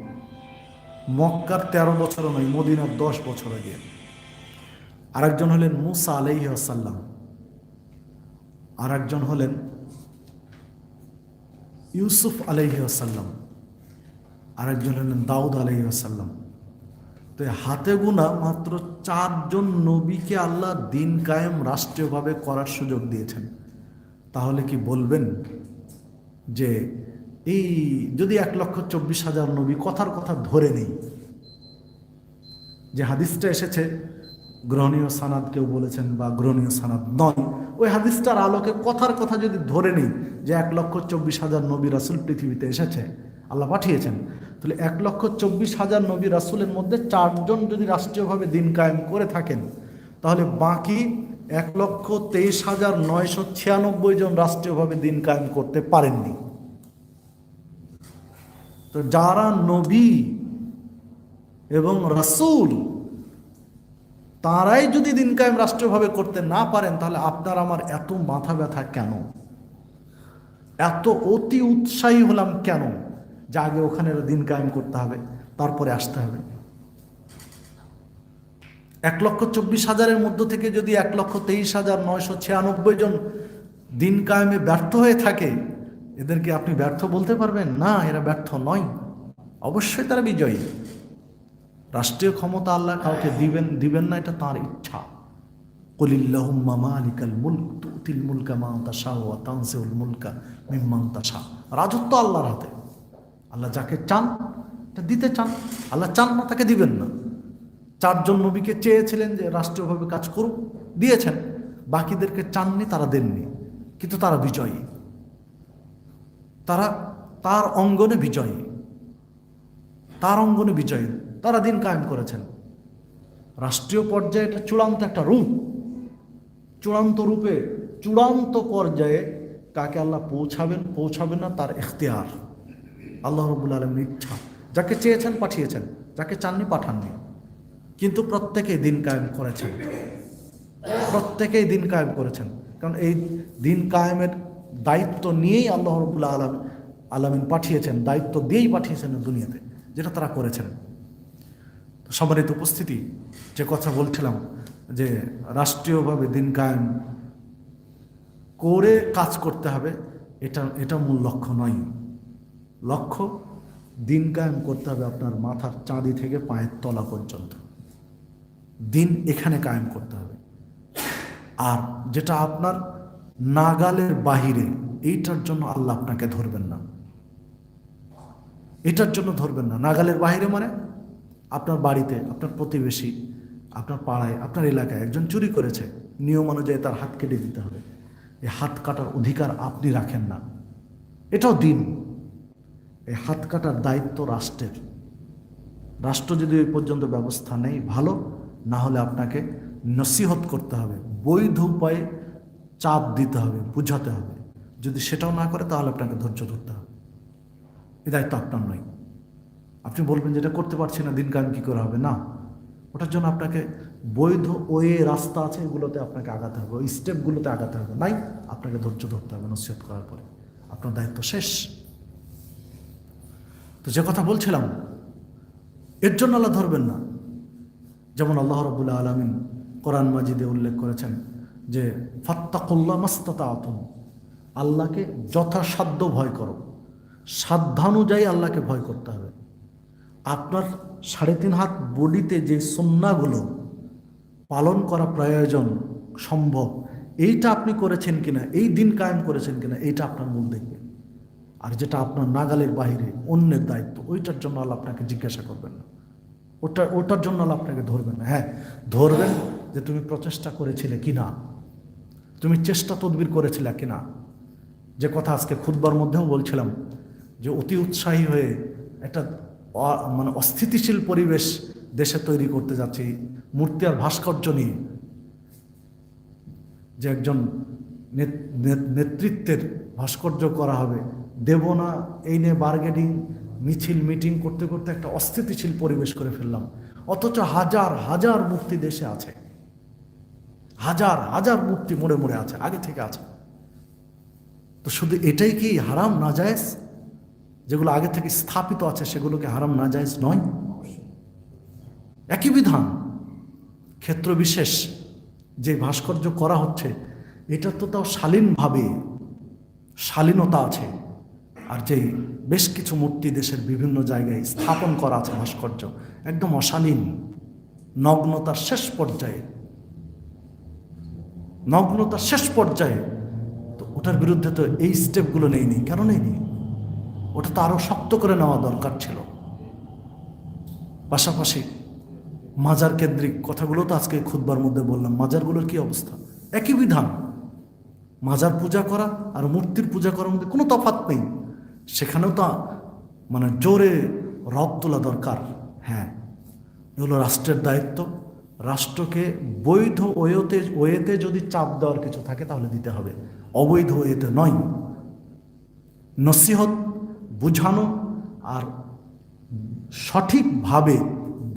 মক্কার 13 বছরও নয়, মদিনার 10 বছর আগে। আরেকজন হলেন মুসা আলাইহিস সালাম, আর একজন হলেন ইউসুফ আলাইহি ওয়াসাল্লাম, আর একজন হলেন দাউদ আলাইহি ওয়াসাল্লাম। তো হাতে গোনা মাত্র 4 জন নবীকে আল্লাহ দিন কায়েম রাষ্ট্রীয়ভাবে করার সুযোগ দিয়েছেন। তাহলে কি বলবেন যে এই যদি 1,24,000 নবী কথার কথা ধরে নেই, যে হাদিসটা এসেছে গ্রহণীয় সানাদ কেউ বলেছেন বা গ্রহণীয় সানাদ নয়, ওই হাদিসটার আলোকে কথার কথা যদি ধরে নিই যে 1,24,000 নবী রাসূল পৃথিবীতে এসেছে, আল্লাহ পাঠিয়েছেন, তাহলে 1,24,000 নবী রাসূলের মধ্যে 4 জন যদি রাষ্ট্রীয়ভাবে দিন কায়েম করে থাকেন, তাহলে বাকি 1,23,996 জন রাষ্ট্রীয়ভাবে দিন কায়েম করতে পারেননি। তো যারা নবী এবং রাসূল তারাই যদি দিন কায়েম রাষ্ট্রীয়ভাবে করতে না পারেন, তাহলে আপনার আমার এত মাথা ব্যথা কেন, এত অতি উৎসাহী হলাম কেন যে আগে ওখানে দিন কায়েম করতে হবে তারপরে আসতে হবে? 1,24,000-এর মধ্য থেকে যদি 1,23,996 জন দিন কায়েমে ব্যর্থ হয়ে থাকে, এদেরকে আপনি ব্যর্থ বলতে পারবেন? না, এরা ব্যর্থ নয়, অবশ্যই তারা বিজয়ী। রাষ্ট্রীয় ক্ষমতা আল্লাহ কাউকে দিবেন না, এটা তার ইচ্ছা। কুলিল্লাহুম্মা মালিকাল মুলক তুতিল মুলকা মান তাশা ওয়া তানজিউল মুলকা মিম্মান তাশা। রাজত্ব আল্লাহর হাতে, আল্লাহ যাকে চান এটা দিতে চান, আল্লাহ চান না তাকে দিবেন না। 4 জন নবীকে চেয়েছিলেন যে রাষ্ট্রীয়ভাবে কাজ করুক, দিয়েছেন, বাকিদেরকে চাননি, তারা দেননি, কিন্তু তারা বিজয়ী, তারা তার অঙ্গনে বিজয়ী, তার অঙ্গনে বিজয়ী, তারা দিন কায়েম করেছেন। রাষ্ট্রীয় পর্যায়ে এটা চূড়ান্ত একটা রূপ, চূড়ান্ত রূপে চূড়ান্ত পর্যায়ে কাকে আল্লাহ পৌঁছাবেন না তার ইখতিয়ার, আল্লাহ রাব্বুল আলামিনের ইচ্ছা। যাকে চেয়েছেন পাঠিয়েছেন, যাকে চাননি পাঠাননি, কিন্তু প্রত্যেকেই দিন কায়েম করেছেন, প্রত্যেকেই দিন কায়েম করেছেন। কারণ এই দিন কায়েমের দায়িত্ব নিয়েই আল্লাহ রাব্বুল আলামিন পাঠিয়েছেন, দায়িত্ব দিয়েই পাঠিয়েছেন দুনিয়াতে, যেটা তারা করেছেন। সম্মানিত উপস্থিতি, যে কথা বলছিলাম যে রাষ্ট্রীয়ভাবে দিন কায়েম করে কাজ করতে হবে, এটা মূল লক্ষ্য নয়। লক্ষ্য দিন কায়েম করতে হবে আপনার মাথার চাঁদি থেকে পায়ের তলা পর্যন্ত, দিন এখানে কায়েম করতে হবে। আর যেটা আপনার নাগালের বাহিরে, এইটার জন্য আল্লাহ আপনাকে ধরবেন না, এটার জন্য ধরবেন না। নাগালের বাহিরে মানে আপনার বাড়িতে, আপনার প্রতিবেশী, আপনার পাড়ায়, আপনার এলাকায় একজন চুরি করেছে, নিয়ম অনুযায়ী তার হাত কেটে দিতে হবে, এই হাত কাটার অধিকার আপনি রাখেন না, এটাও দিন। এই হাত কাটার দায়িত্ব রাষ্ট্রের। রাষ্ট্র যদি ওই পর্যন্ত ব্যবস্থা নেই, ভালো, না হলে আপনাকে নসিহত করতে হবে, বৈধ উপায়ে চাপ দিতে হবে, বুঝাতে হবে। যদি সেটাও না করে, তাহলে আপনাকে ধৈর্য ধরতে হবে। এই দায়িত্ব আপনার নয়। আপনি বলবেন যেটা করতে পারছি না, দিন কায়েম কী করে হবে? না, ওটার জন্য আপনাকে বৈধ রাস্তা আছে, এগুলোতে আপনাকে আগাতে হবে, ওই স্টেপগুলোতে আগাতে হবে। নাই, আপনাকে ধৈর্য ধরতে হবে নসিহত করার পরে, আপনার দায়িত্ব শেষ। তো যে কথা বলছিলাম, এর জন্য আল্লাহ ধরবেন না। যেমন আল্লাহ রাব্বুল আলামিন কোরআন মাজিদে উল্লেখ করেছেন যে ফাত্তাকুল্লাহ মাস্তাতাতুম, আল্লাহকে যথাসাধ্য ভয় করো, সাধ্যানুযায়ী আল্লাহকে ভয় করতে হবে। আপনার 3.5 হাত বডিতে যে সুন্নাহগুলো পালন করা প্রয়োজন, সম্ভব, এইটা আপনি করেছেন কিনা, এই দিন কায়েম করেছেন কিনা, এইটা আপনার মূল দেখবে। আর যেটা আপনার নাগালের বাহিরে, অন্যের দায়িত্ব, ওইটার জন্য আল্লাহ আপনাকে জিজ্ঞাসা করবেন না, ওটার জন্য আল্লাহ আপনাকে ধরবেন না। হ্যাঁ, ধরবেন যে তুমি প্রচেষ্টা করেছিলে কিনা, তুমি চেষ্টা তদবির করেছিলে কিনা। যে কথা আজকে খুতবার মধ্যেও বলছিলাম যে অতি উৎসাহী হয়ে একটা মানে অস্থিতিশীল পরিবেশ দেশে তৈরি করতে যাচ্ছি মূর্তি আর ভাস্কর্য নিয়ে, যে একজন নেতৃত্বের ভাস্কর্য করা হবে, দেব না, এই নিয়ে বার্গেনিং, মিছিল, মিটিং করতে করতে একটা অস্থিতিশীল পরিবেশ করে ফেললাম। অথচ হাজার হাজার মূর্তি দেশে আছে, হাজার হাজার মূর্তি মোড়ে মোড়ে আছে, আগে থেকে আছে। তো শুধু এটাই কি হারাম নাজায়েজ? যেগুলো আগে থেকে স্থাপিত আছে সেগুলোকে হারাম নাজায়েজ নয়? একই বিধান, ক্ষেত্র বিশেষ যে ভাস্কর্য করা হচ্ছে, এটা তো তাও শালীনভাবে, শালীনতা আছে। আর যেই বেশ কিছু মূর্তি দেশের বিভিন্ন জায়গায় স্থাপন করা আছে ভাস্কর্য, একদম অশালীন, নগ্নতার শেষ পর্যায়ে, নগ্নতার শেষ পর্যায়ে। তো ওটার বিরুদ্ধে তো এই স্টেপগুলো নেয়নি। কেন নেয়নি? ওটা তো আরো শক্ত করে নেওয়া দরকার ছিল। পাশাপাশি মাজার কেন্দ্রিক কথাগুলো তো আজকে খুতবার মধ্যে বললাম, মাজারগুলোর কি অবস্থা? একই বিধান। মাজার পূজা করা আর মূর্তির পূজা করার মধ্যে কোনো তফাৎ নেই। সেখানেও তো মানে জোরে রব তোলা দরকার। হ্যাঁ, এগুলো রাষ্ট্রের দায়িত্ব। রাষ্ট্রকে বৈধ ওয়েতে যদি চাপ দেওয়ার কিছু থাকে তাহলে দিতে হবে, অবৈধ ওয়েতে নয়। নসিহত, বুঝানো আর সঠিকভাবে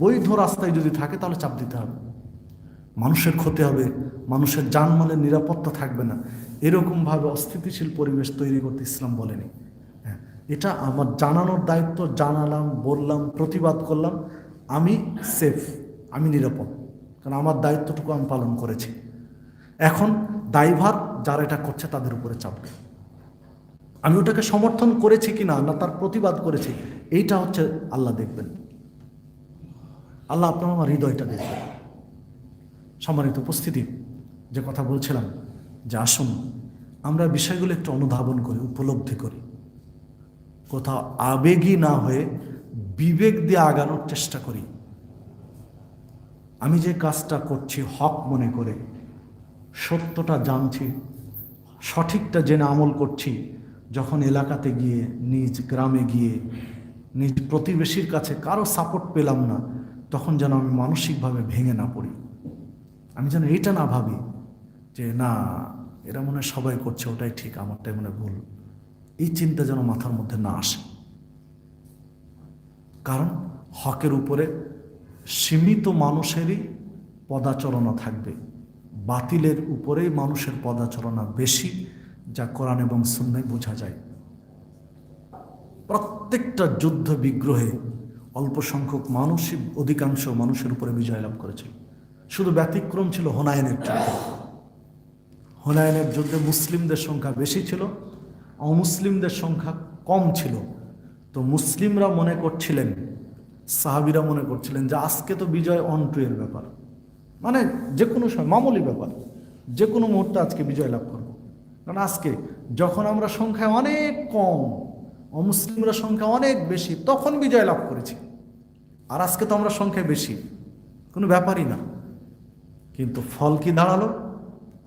বৈধ রাস্তায় যদি থাকে তাহলে চাপ দিতে হবে। মানুষের ক্ষতি হবে, মানুষের জানমালের নিরাপত্তা থাকবে না, এরকমভাবে অস্থিতিশীল পরিবেশ তৈরি করতে ইসলাম বলেনি। হ্যাঁ, এটা আমার জানানোর দায়িত্ব। জানালাম, বললাম, প্রতিবাদ করলাম, আমি সেফ, আমি নিরাপদ, কারণ আমার দায়িত্বটুকু আমি পালন করেছি। এখন দায়ভার যারা এটা করছে তাদের উপরে চাপবে। আমি ওটাকে সমর্থন করেছি কিনা না তার প্রতিবাদ করেছি, এইটা হচ্ছে আল্লাহ দেখবেন। আল্লাহ আপনার আমার হৃদয়টা দেখবেন। সম্মানিত উপস্থিতি, যে কথা বলছিলাম, যে আসুন আমরা বিষয়গুলো একটু অনুধাবন করি, উপলব্ধি করি, কোথাও আবেগী না হয়ে বিবেক দিয়ে আগানোর চেষ্টা করি। আমি যে কাজটা করছি হক মনে করে, সত্যটা জানছি, সঠিকটা জেনে আমল করছি, যখন এলাকাতে গিয়ে, নিজ গ্রামে গিয়ে, নিজ প্রতিবেশীর কাছে কারো সাপোর্ট পেলাম না, তখন যেন আমি মানসিকভাবে ভেঙে না পড়ি। আমি যেন এটা না ভাবি যে না, এরা মনে হয় সবাই করছে, ওটাই ঠিক, আমারটাই মনে ভুল। এই চিন্তা যেন মাথার মধ্যে না আসে। কারণ হকের উপরে সীমিত মানুষেরই পদাচরণা থাকবে, বাতিলের উপরেই মানুষের পদাচরণা বেশি, যা কোরআন এবং সুন্নায় বোঝা যায়। প্রত্যেকটা যুদ্ধ বিগ্রহে অল্প সংখ্যক মানুষই অধিকাংশ মানুষের উপরে বিজয় লাভ করেছিল। শুধু ব্যতিক্রম ছিল হুনাইনের যুদ্ধ। হুনাইনের যুদ্ধে মুসলিমদের সংখ্যা বেশি ছিল, অমুসলিমদের সংখ্যা কম ছিল। তো মুসলিমরা মনে করছিলেন, সাহাবীরা মনে করছিলেন যে আজকে তো বিজয় অন টু এর ব্যাপার, মানে যে কোনো সময় মামুলি ব্যাপার, যে কোনো মুহূর্তে আজকে বিজয় লাভ করব। কারণ আজকে যখন আমরা সংখ্যায় অনেক কম, অমুসলিমরা সংখ্যা অনেক বেশি, তখন বিজয় লাভ করেছি। আর আজকে তো আমরা সংখ্যায় বেশি, কোনো ব্যাপারই না। কিন্তু ফল কি দাঁড়ালো?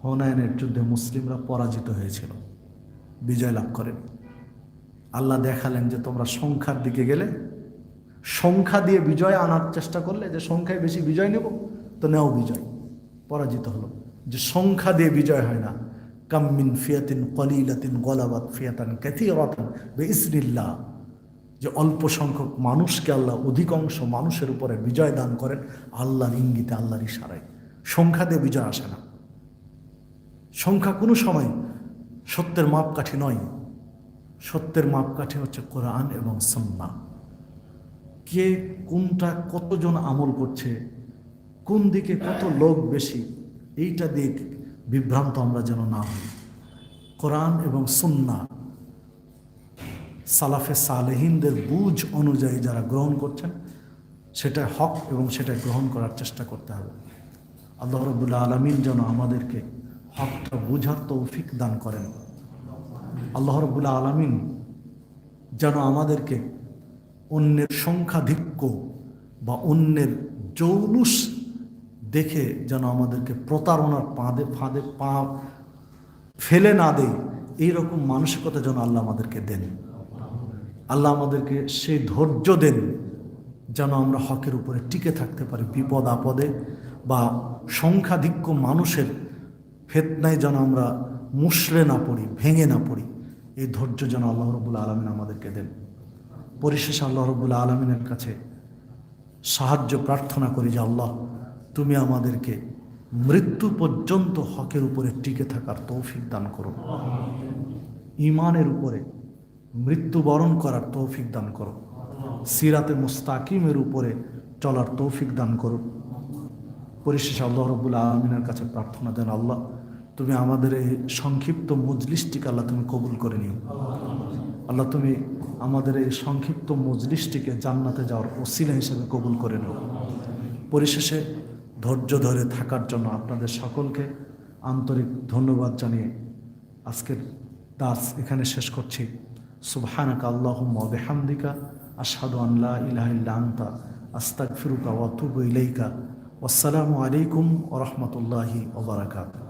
হুনাইনের যুদ্ধে মুসলিমরা পরাজিত হয়েছিল, বিজয় লাভ করেন। আল্লাহ দেখালেন যে তোমরা সংখ্যার দিকে গেলে, সংখ্যা দিয়ে বিজয় আনার চেষ্টা করলে, যে সংখ্যায় বেশি বিজয় নেব, তো নেও বিজয়, পরাজিত হলো। যে সংখ্যা দিয়ে বিজয় হয় না। কাম মিন ফিয়াতিন কলিলাতিন গলাবাত ফিয়াতান কাসীরাতান বিইজনিল্লাহ, যে অল্প সংখ্যক মানুষকে আল্লাহ অধিকাংশ মানুষের উপরে বিজয় দান করেন আল্লাহর ইঙ্গিতে, আল্লাহর ইশারায়। সংখ্যা দিয়ে বিজয় আসে না। সংখ্যা কোনো সময় সত্যের মাপকাঠি নয়। সত্যের মাপকাঠি হচ্ছে কোরআন এবং সুন্নাহ। কে কোনটা, কতজন আমল করছে, কোন দিকে কত লোক বেশি, এইটা দিয়ে বিভ্রান্ত আমরা যেন না হই। কোরআন এবং সুন্নাহ সালাফে সালেহিনদের বুঝ অনুযায়ী যারা গ্রহণ করছেন, সেটা হক এবং সেটা গ্রহণ করার চেষ্টা করতে হবে। আল্লাহ রাব্বুল আলামিন যেন আমাদেরকে হকটা বুঝার তৌফিক দান করেন। আল্লাহ রাব্বুল আলামিন যেন আমাদেরকে অন্যের সংখ্যাধিক্য বা অন্যের জৌলুস দেখে যেন আমাদেরকে প্রতারণার ফাঁদে পা ফেলে না দেয়, এইরকম মানসিকতা যেন আল্লাহ আমাদেরকে দেন। আল্লাহ আমাদেরকে সেই ধৈর্য দেন যেন আমরা হকের উপরে টিকে থাকতে পারি, বিপদ আপদে বা সংখ্যাধিক্য মানুষের ফিতনায় যেন আমরা মুষড়ে না পড়ি, ভেঙে না পড়ি। এই ধৈর্য যেন আল্লাহ রাব্বুল আলামিন আমাদেরকে দেন। পরিশেষে আল্লাহ রাব্বুল আলামিনের কাছে সাহায্য প্রার্থনা করি যে আল্লাহ, তুমি আমাদেরকে মৃত্যু পর্যন্ত হকের উপরে টিকে থাকার তৌফিক দান করো, ঈমানের উপরে মৃত্যুবরণ করার তৌফিক দান করো, সিরাতে মুস্তাকিমের উপরে চলার তৌফিক দান করো। পরিশেষে আল্লাহ রাব্বুল আলামিনের কাছে প্রার্থনা দেন, আল্লাহ তুমি আমাদের এই সংক্ষিপ্ত মজলিসটিকে আল্লাহ তুমি কবুল করে নিও। আল্লাহ তুমি আমাদের এই সংক্ষিপ্ত মজলিসটিকে জান্নাতে যাওয়ার ওসিলা হিসেবে কবুল করে নিও। পরিশেষে ধৈর্য ধরে থাকার জন্য আপনাদের সকলকে আন্তরিক ধন্যবাদ জানিয়ে আজকের দাস এখানে শেষ করছি। সুবহানাকা আল্লাহুম্মা ওয়া বিহামদিকা আশহাদু আন লা ইলাহা ইল্লা আনতা আস্তাগফিরুকা ওয়া আতুবু ইলাইকা। ওয়াসসালামু আলাইকুম ওয়া রাহমাতুল্লাহি ওয়া বারাকাতুহু।